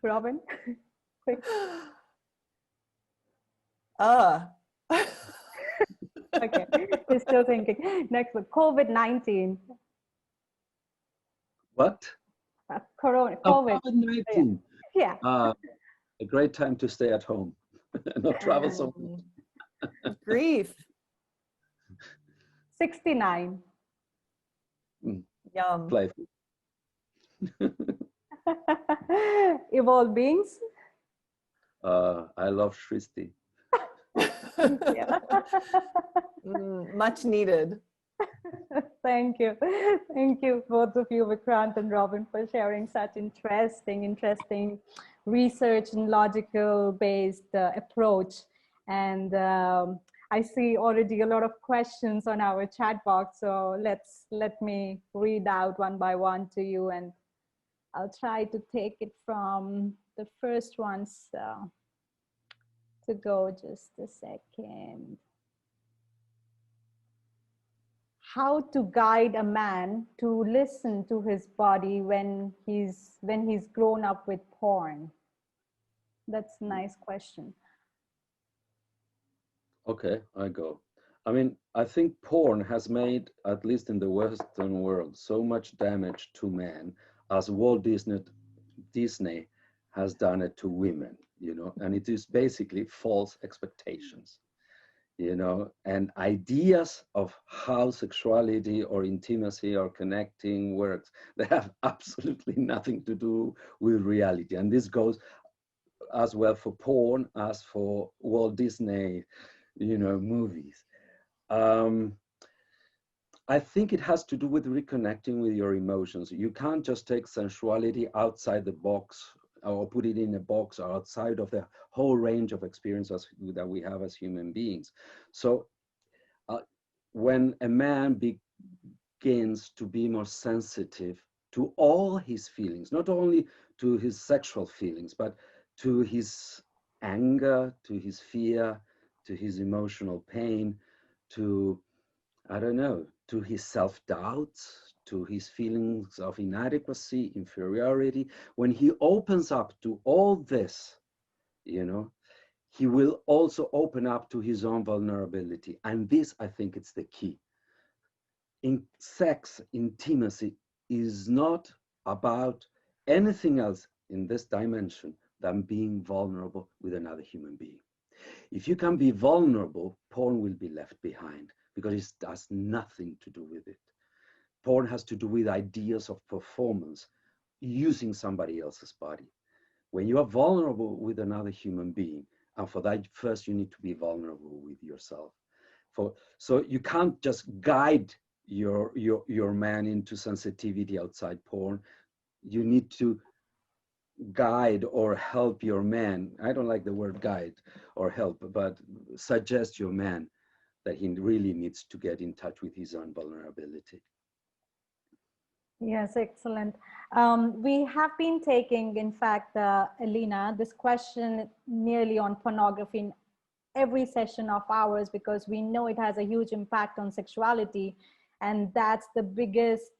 Robyn. Quick. Okay, we're still thinking. Next one, COVID-19. What? Corona, Oh, COVID. COVID-19. Yeah. A great time to stay at home, not travel so much. Grief. 69. Yum. Playful. Evolved beings. I love Shristi. Yeah. Much needed. Thank you. Thank you, both of you, Vikrant and Robyn, for sharing such interesting research and logical based approach. And I see already a lot of questions on our chat box. So let me read out one by one to you, and I'll try to take it from the first ones to go. Just a second. How to guide a man to listen to his body when he's grown up with porn? That's a nice question. Okay, I go. I mean, I think porn has made, at least in the Western world, so much damage to men as Walt Disney has done it to women, you know, and it is basically false expectations, you know, and ideas of how sexuality or intimacy or connecting works. They have absolutely nothing to do with reality. And this goes as well for porn as for Walt Disney, you know, movies. I think it has to do with reconnecting with your emotions. You can't just take sensuality outside the box or put it in a box or outside of the whole range of experiences that we have as human beings. So when a man begins to be more sensitive to all his feelings, not only to his sexual feelings, but to his anger, to his fear, to his emotional pain, to, I don't know, to his self-doubts, to his feelings of inadequacy, inferiority. When he opens up to all this, you know, he will also open up to his own vulnerability. And this, I think, it's the key. In sex, intimacy is not about anything else in this dimension than being vulnerable with another human being. If you can be vulnerable, porn will be left behind because it has nothing to do with it. Porn has to do with ideas of performance using somebody else's body. When you are vulnerable with another human being, and for that, first you need to be vulnerable with yourself. So you can't just guide your man into sensitivity outside porn. You need to guide or help your man. I don't like the word guide or help, but suggest your man that he really needs to get in touch with his own vulnerability. Yes, excellent. We have been taking, in fact, Elena, this question nearly on pornography in every session of ours, because we know it has a huge impact on sexuality. And that's the biggest,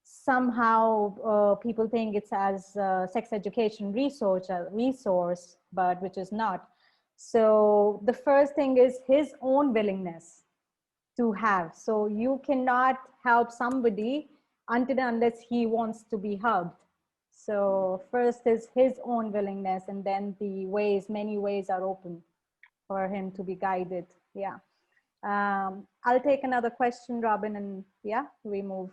somehow people think it's as sex education resource, but which is not. So the first thing is his own willingness to have. So you cannot help somebody until and unless he wants to be helped. So first is his own willingness, and then the ways, many ways are open for him to be guided. Yeah. I'll take another question, Robyn, and yeah, we move.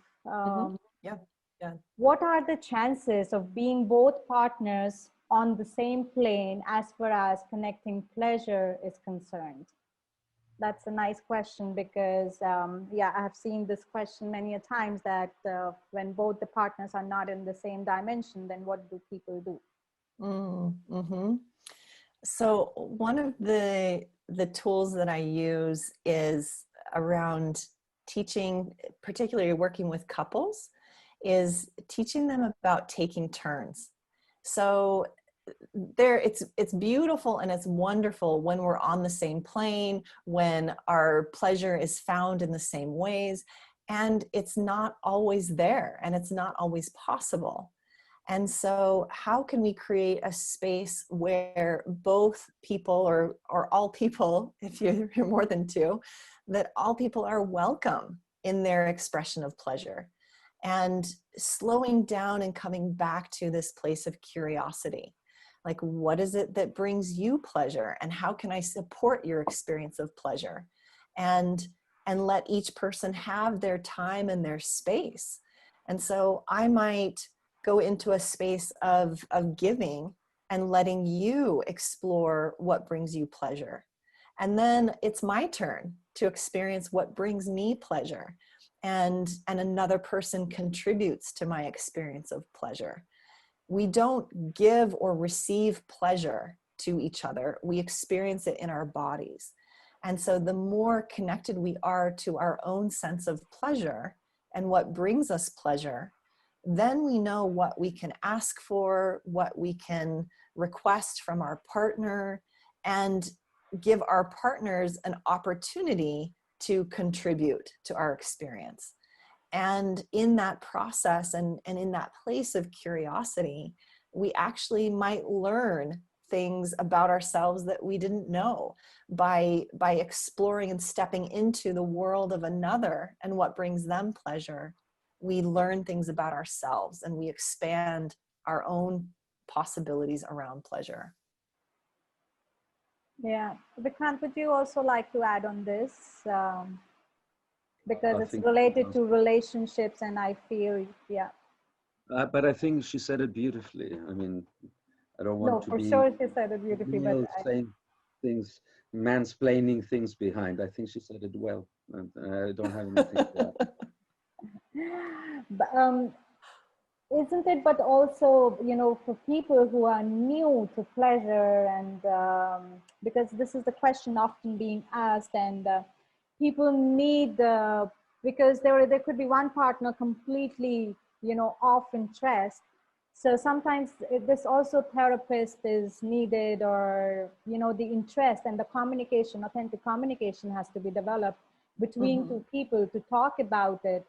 Yeah. Yeah. What are the chances of being both partners on the same plane as far as connecting pleasure is concerned? That's a nice question, because yeah, I have seen this question many a times, that when both the partners are not in the same dimension, then what do people do? Mm-hmm. So one of the tools that I use is around teaching, particularly working with couples, is teaching them about taking turns. So it's beautiful and it's wonderful when we're on the same plane, when our pleasure is found in the same ways, and it's not always there and it's not always possible. And so how can we create a space where both people, or all people, if you're more than two, that all people are welcome in their expression of pleasure, and slowing down and coming back to this place of curiosity. Like, what is it that brings you pleasure, and how can I support your experience of pleasure? And let each person have their time and their space. And so I might go into a space of giving and letting you explore what brings you pleasure. And then it's my turn to experience what brings me pleasure. And another person contributes to my experience of pleasure. We don't give or receive pleasure to each other. We experience it in our bodies. And so the more connected we are to our own sense of pleasure and what brings us pleasure, then we know what we can ask for, what we can request from our partner, and give our partners an opportunity to contribute to our experience. And in that process and in that place of curiosity, we actually might learn things about ourselves that we didn't know by exploring and stepping into the world of another and what brings them pleasure. We learn things about ourselves and we expand our own possibilities around pleasure. Yeah. Vikrant, would you also like to add on this? Because it's related to relationships, and I feel, yeah. But I think she said it beautifully. I mean, I don't want to for be, sure she said it beautifully, but saying things, mansplaining things behind. I think she said it well, and I don't have anything to add. But, isn't it? But also, for people who are new to pleasure, and because this is the question often being asked, and people need because there could be one partner completely, off interest. So sometimes this also therapist is needed, or the interest and the communication, authentic communication, has to be developed between two people to talk about it.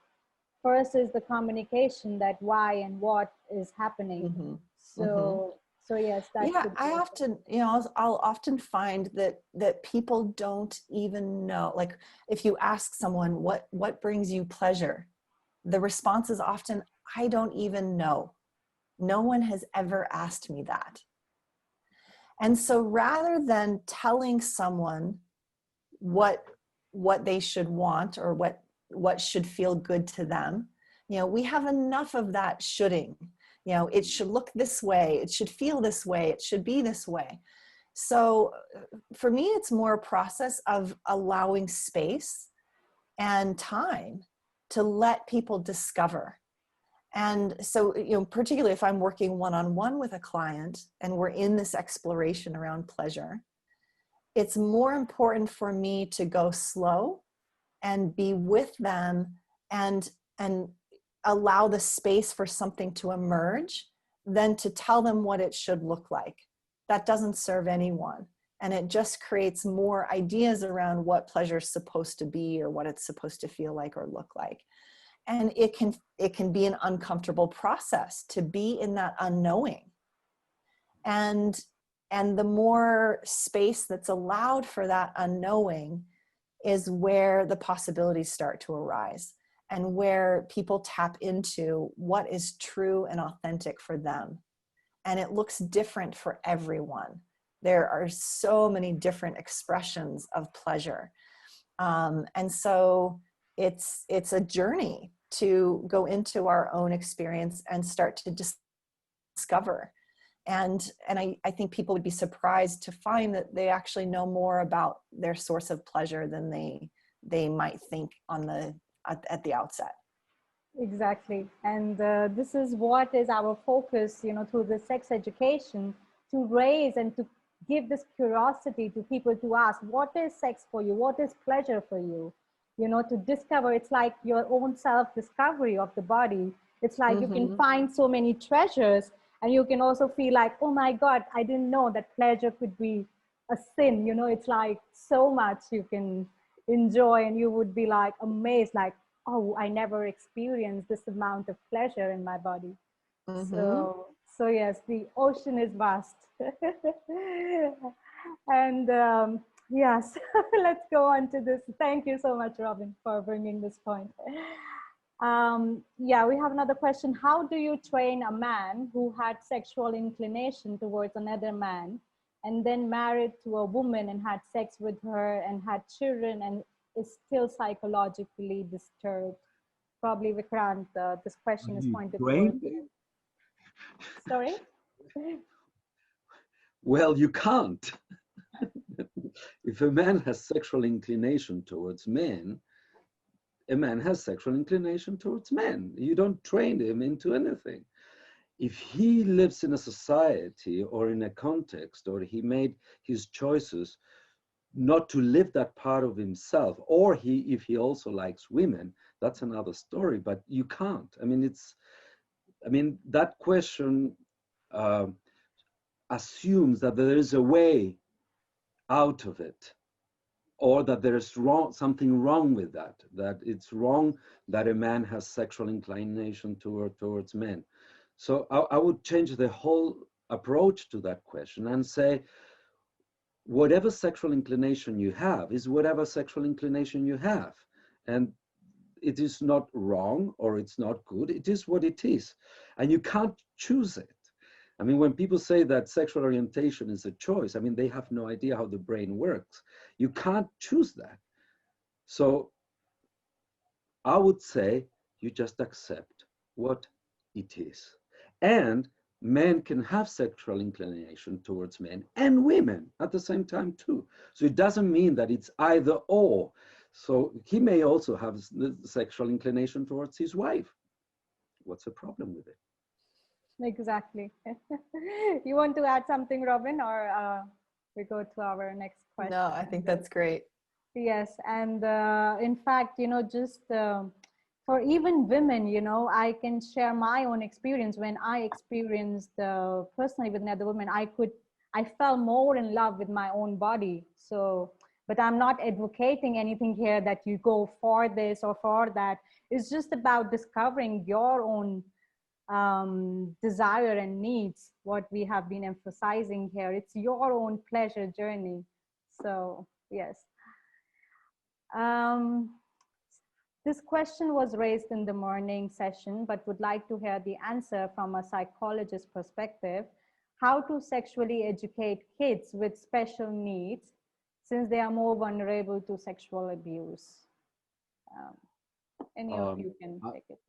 First is the communication, that why and what is happening. So yes, that yeah, I often, I'll often find that people don't even know. Like, if you ask someone what brings you pleasure, the response is often, I don't even know. No one has ever asked me that. And so rather than telling someone what they should want, or what should feel good to them, we have enough of that shoulding. It should look this way, it should feel this way, it should be this way. So for me, it's more a process of allowing space and time to let people discover. And so, particularly if I'm working one-on-one with a client and we're in this exploration around pleasure, it's more important for me to go slow and be with them and allow the space for something to emerge than to tell them what it should look like. That doesn't serve anyone. And it just creates more ideas around what pleasure is supposed to be, or what it's supposed to feel like or look like. And it can be an uncomfortable process to be in that unknowing. And the more space that's allowed for that unknowing, is where the possibilities start to arise, and where people tap into what is true and authentic for them. And it looks different for everyone. There are so many different expressions of pleasure. And so it's a journey to go into our own experience and start to discover. And I think people would be surprised to find that they actually know more about their source of pleasure than they might think at the outset. Exactly. And this is what is our focus, through the sex education, to raise and to give this curiosity to people, to ask, what is sex for you? What is pleasure for you? To discover. It's like your own self-discovery of the body. It's like you can find so many treasures, and you can also feel like, oh my God, I didn't know that pleasure could be a sin. It's like so much you can enjoy, and you would be like amazed, like, oh, I never experienced this amount of pleasure in my body. So yes, the ocean is vast. And yes, let's go on to this. Thank you so much, Robyn, for bringing this point. Yeah, we have another question. How do you train a man who had sexual inclination towards another man and then married to a woman and had sex with her and had children and is still psychologically disturbed? Probably Vikrant, this question is pointed towards you. Sorry? Well, you can't. If a man has sexual inclination towards men, a man has sexual inclination towards men. You don't train him into anything. If he lives in a society or in a context, or he made his choices not to live that part of himself, or if he also likes women, that's another story, but you can't. That question assumes that there is a way out of it, or that there is something wrong with that it's wrong that a man has sexual inclination towards men. So I would change the whole approach to that question and say, whatever sexual inclination you have is whatever sexual inclination you have. And it is not wrong or it's not good. It is what it is. And you can't choose it. When people say that sexual orientation is a choice, they have no idea how the brain works. You can't choose that. So I would say you just accept what it is. And men can have sexual inclination towards men and women at the same time too. So it doesn't mean that it's either or. So he may also have the sexual inclination towards his wife. What's the problem with it? Exactly. You want to add something, Robyn, or we go to our next question? No, I think that's great. Yes, and in fact, just for even women, I can share my own experience. When I experienced personally with another woman, I fell more in love with my own body. So, but I'm not advocating anything here that you go for this or for that. It's just about discovering your own desire and needs, what we have been emphasizing here. It's your own pleasure journey. So, yes. This question was raised in the morning session, but would like to hear the answer from a psychologist perspective. How to sexually educate kids with special needs, since they are more vulnerable to sexual abuse? Any of you can take it.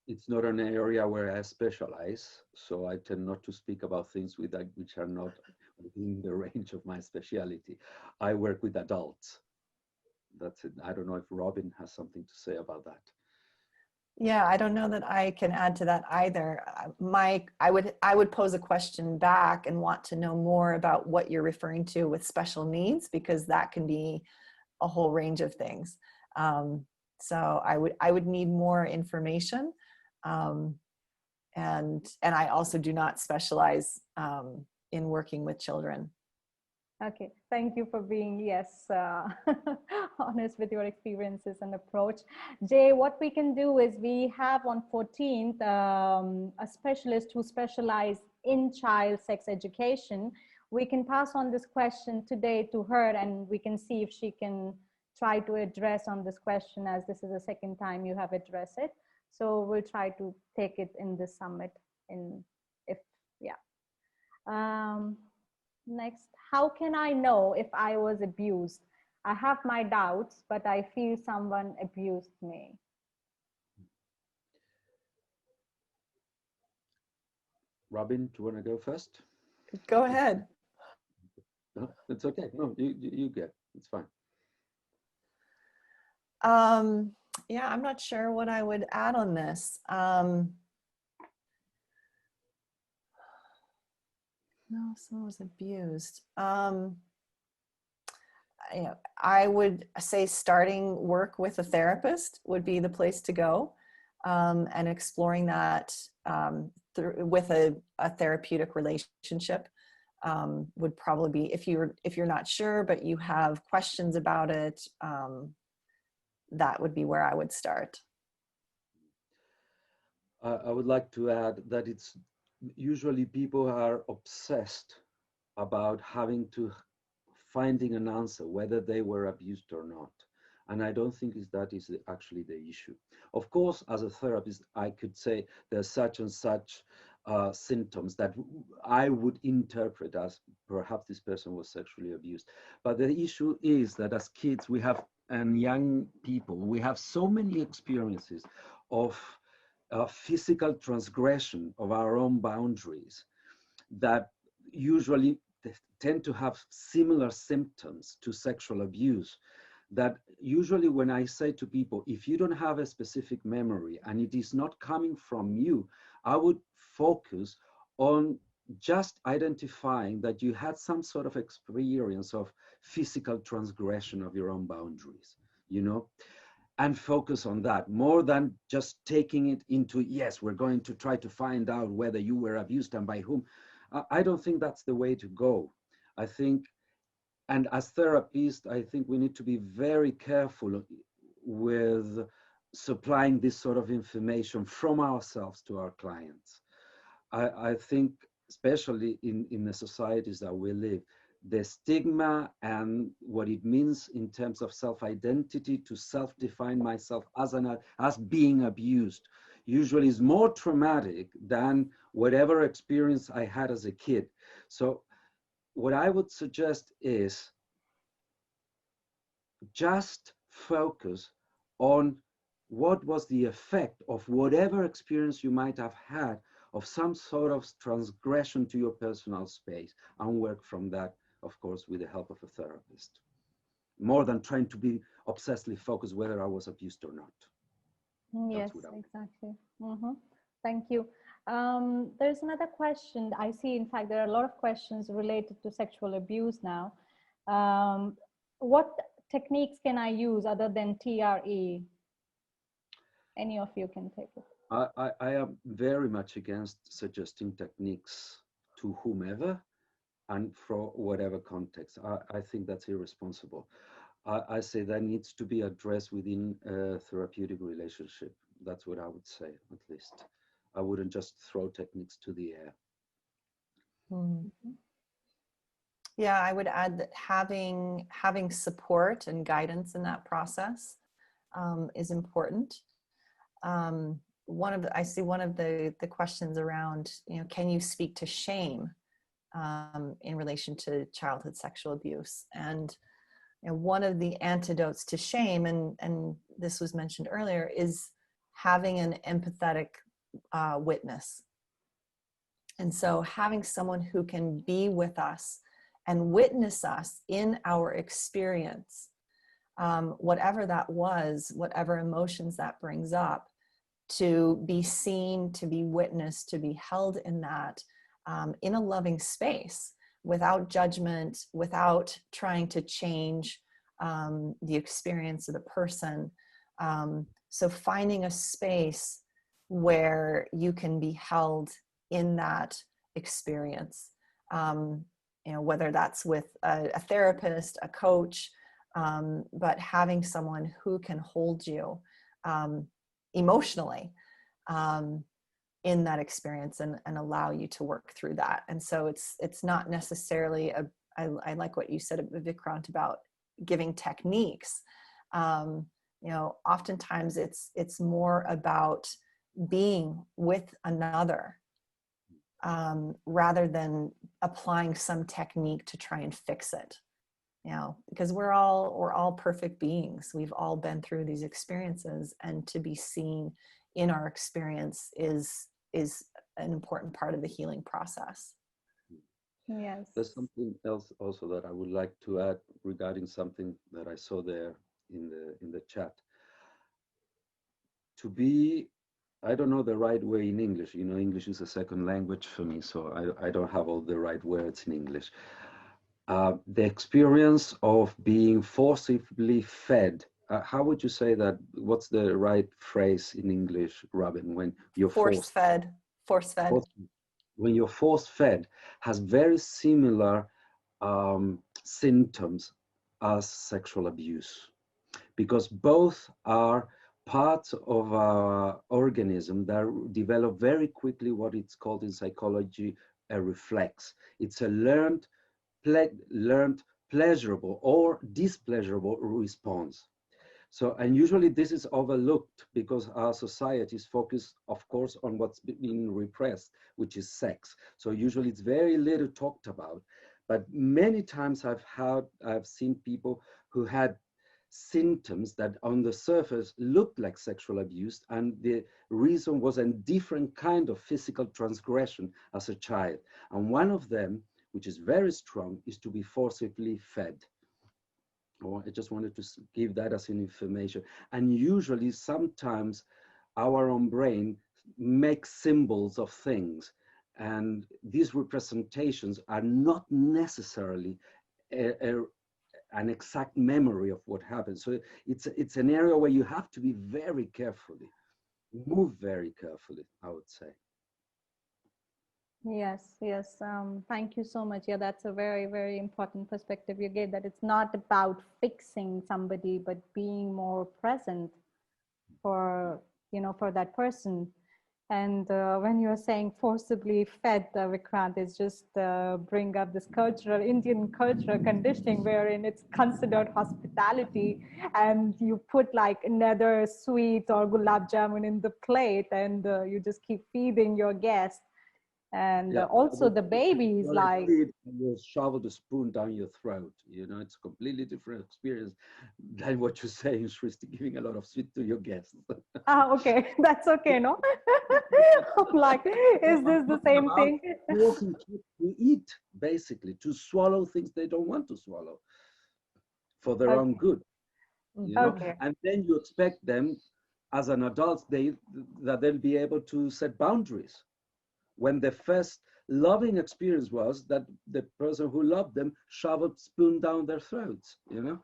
It's not an area where I specialize, so I tend not to speak about things which are not within the range of my speciality. I work with adults. That's it. I don't know if Robyn has something to say about that. Yeah, I don't know that I can add to that either. I would pose a question back and want to know more about what you're referring to with special needs, because that can be a whole range of things. So I would need more information. And I also do not specialize in working with children. Okay, thank you for being, yes, honest with your experiences and approach. Jay, what we can do is we have on 14th a specialist who specializes in child sex education. We can pass on this question today to her, and we can see if she can try to address on this question, as this is the second time you have addressed it. So we'll try to take it in this summit. Next, how can I know if I was abused? I have my doubts, but I feel someone abused me. Robyn, do you want to go first? Go ahead. No, it's okay. No, you get. It's fine. Yeah, I'm not sure what I would add on this. No, someone was abused. I would say starting work with a therapist would be the place to go, and exploring that with a therapeutic relationship would probably be, if you're not sure but you have questions about it, that would be where I would start. I would like to add that it's usually people are obsessed about finding an answer, whether they were abused or not. And I don't think that is actually the issue. Of course, as a therapist, I could say there's such and such symptoms that I would interpret as perhaps this person was sexually abused. But the issue is that as kids, and young people, we have so many experiences of physical transgression of our own boundaries that usually tend to have similar symptoms to sexual abuse, that usually when I say to people, if you don't have a specific memory and it is not coming from you, I would focus on just identifying that you had some sort of experience of physical transgression of your own boundaries, and focus on that more than just taking it into, yes, we're going to try to find out whether you were abused and by whom. I don't think that's the way to go. I think, and as therapists, I think we need to be very careful with supplying this sort of information from ourselves to our clients. I think, especially in the societies that we live, the stigma and what it means in terms of self-identity to self-define myself as being abused usually is more traumatic than whatever experience I had as a kid. So what I would suggest is just focus on what was the effect of whatever experience you might have had of some sort of transgression to your personal space, and work from that, of course, with the help of a therapist, more than trying to be obsessively focused whether I was abused or not. Yes, exactly. Thank you. There's another question. I see, in fact, there are a lot of questions related to sexual abuse now. What techniques can I use other than TRE? Any of you can take it. I am very much against suggesting techniques to whomever and for whatever context. I think that's irresponsible. I say that needs to be addressed within a therapeutic relationship. That's what I would say, at least. I wouldn't just throw techniques to the air. Yeah, I would add that having support and guidance in that process is important. I see one of the questions around, can you speak to shame in relation to childhood sexual abuse? And one of the antidotes to shame, and this was mentioned earlier, is having an empathetic witness. And so having someone who can be with us and witness us in our experience, whatever that was, whatever emotions that brings up, to be seen, to be witnessed, to be held in that, in a loving space, without judgment, without trying to change the experience of the person. So finding a space where you can be held in that experience, whether that's with a therapist, a coach, but having someone who can hold you emotionally in that experience and allow you to work through that. And so it's not necessarily I like what you said, Vikrant, about giving techniques, You know, oftentimes it's more about being with another, rather than applying some technique to try and fix it. You know, because we're all perfect beings. We've all been through these experiences, and to be seen in our experience is an important part of the healing process. Yes. There's something else also that I would like to add regarding something that I saw there in the chat. To be, I don't know the right way in English. You know, English is a second language for me, so I don't have all the right words in English. The experience of being forcibly fed. How would you say that? What's the right phrase in English, Robyn? When you're Force fed. When you're force fed, has very similar symptoms as sexual abuse, because both are parts of our organism that develop very quickly what it's called in psychology a reflex. It's a learned pleasurable or displeasurable response. So, and usually this is overlooked because our society is focused, of course, on what's being repressed, which is sex. So usually it's very little talked about. But many times I've seen people who had symptoms that on the surface looked like sexual abuse, and the reason was a different kind of physical transgression as a child. And one of them, which is very strong, is to be forcibly fed. Oh, I just wanted to give that as an information. And usually, sometimes our own brain makes symbols of things, and these representations are not necessarily an exact memory of what happened. So it's an area where you have to be very carefully, move very carefully, I would say. Yes, yes. Thank you so much. Yeah, that's a very, very important perspective you gave, that it's not about fixing somebody, but being more present for, you know, for that person. And when you're saying forcibly fed, Vikrant, is just bring up this cultural, Indian cultural conditioning wherein it's considered hospitality, and you put like another sweet or gulab jamun in the plate, and you just keep feeding your guests. And also the babies, like, you shovel the spoon down your throat. You know, it's a completely different experience than what you're saying, Srishti, giving a lot of sweet to your guests. okay, that's okay, no? I'm like, is this the same thing? Forcing kids to eat, basically, to swallow things they don't want to swallow for their own good. You know, Okay. and then you expect them as an adult that they'll be able to set boundaries, when the first loving experience was that the person who loved them shoveled spoon down their throats, you know.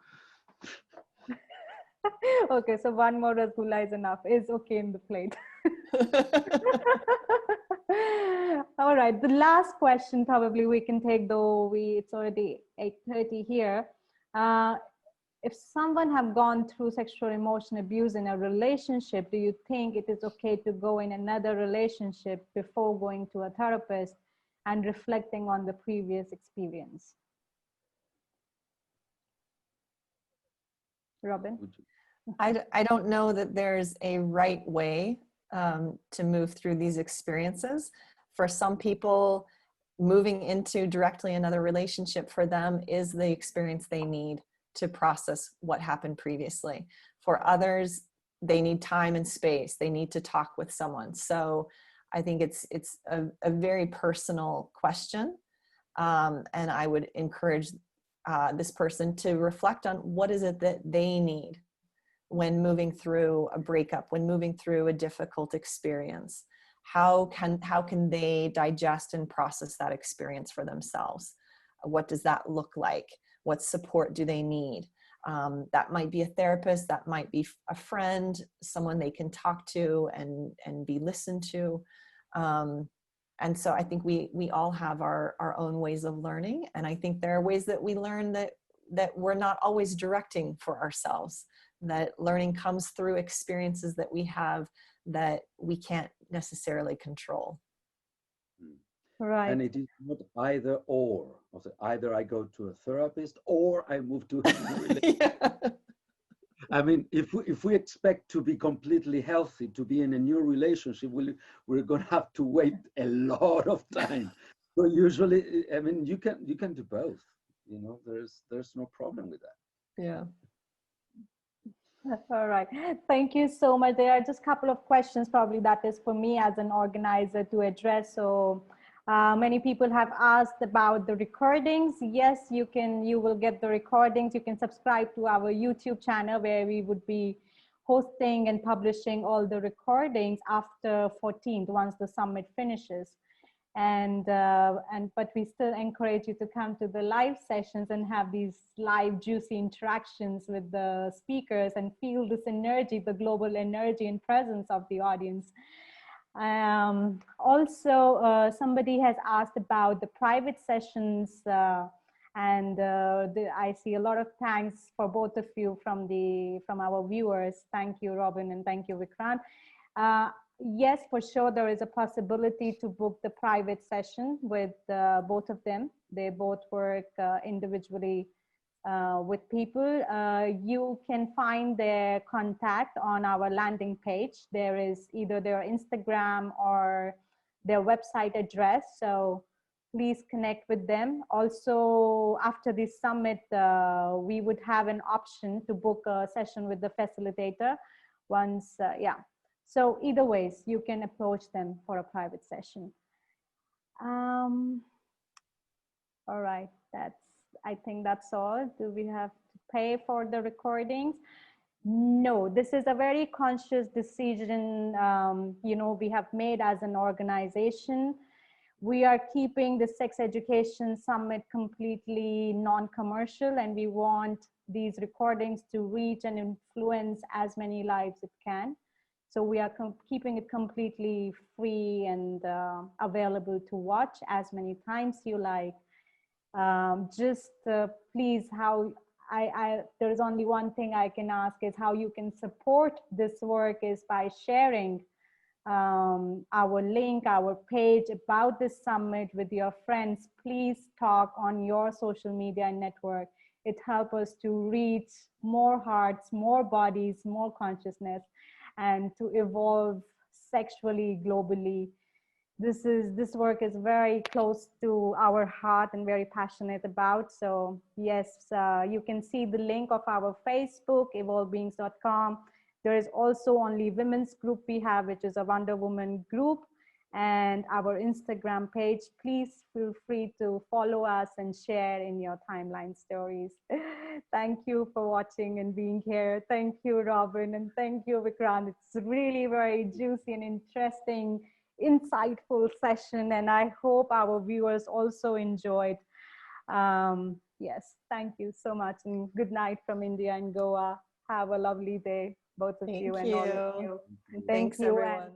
Okay, so one more rasgulla is enough, is okay in the plate. All right, the last question probably we can take, though it's already 8:30 here. If someone have gone through sexual emotional abuse in a relationship, do you think it is okay to go in another relationship before going to a therapist and reflecting on the previous experience? Robyn? I don't know that there's a right way to move through these experiences. For some people, moving into directly another relationship for them is the experience they need to process what happened previously. For others, they need time and space. They need to talk with someone. So I think it's a very personal question. And I would encourage this person to reflect on what is it that they need when moving through a breakup, when moving through a difficult experience. How can they digest and process that experience for themselves? What does that look like? What support do they need? That might be a therapist, that might be a friend, someone they can talk to and be listened to. And so I think we all have our own ways of learning. And I think there are ways that we learn that we're not always directing for ourselves, that learning comes through experiences that we have that we can't necessarily control. Right. And it is not either or. Either I go to a therapist or I move to a relationship. I mean, if we expect to be completely healthy, to be in a new relationship, we're going to have to wait a lot of time. So usually, I mean, you can do both. You know, there's no problem with that. Yeah. All right. Thank you so much. There are just a couple of questions probably that is for me as an organizer to address. So many people have asked about the recordings. Yes, you will get the recordings. You can subscribe to our YouTube channel where we would be hosting and publishing all the recordings after 14th once the summit finishes. But we still encourage you to come to the live sessions and have these live juicy interactions with the speakers and feel this energy, the global energy and presence of the audience. Also, somebody has asked about the private sessions, I see a lot of thanks for both of you from our viewers. Thank you, Robyn, and thank you, Vikrant. Yes, for sure, there is a possibility to book the private session with both of them. They both work individually with people. You can find their contact on our landing page. There is either their Instagram or their website address. So please connect with them. Also, after this summit, we would have an option to book a session with the facilitator once, yeah. So either ways, you can approach them for a private session. All right, I think that's all. Do we have to pay for the recordings? No, this is a very conscious decision, we have made as an organization. We are keeping the Sex Education Summit completely non-commercial, and we want these recordings to reach and influence as many lives it can. So we are keeping it completely free and available to watch as many times you like. Please, there is only one thing I can ask is how you can support this work is by sharing our link, our page about this summit with your friends. Please talk on your social media network. It helps us to reach more hearts, more bodies, more consciousness, and to evolve sexually globally. This work is very close to our heart and very passionate about. So yes, you can see the link of our Facebook, evolvebeings.com. There is also only women's group we have, which is a Wonder Woman group, and our Instagram page. Please feel free to follow us and share in your timeline stories. Thank you for watching and being here. Thank you, Robyn, and thank you, Vikrant. It's really very juicy and interesting, insightful session, and I hope our viewers also enjoyed. Yes, thank you so much, and good night from India and Goa. Have a lovely day, both of you and all of you. And Thanks, you everyone.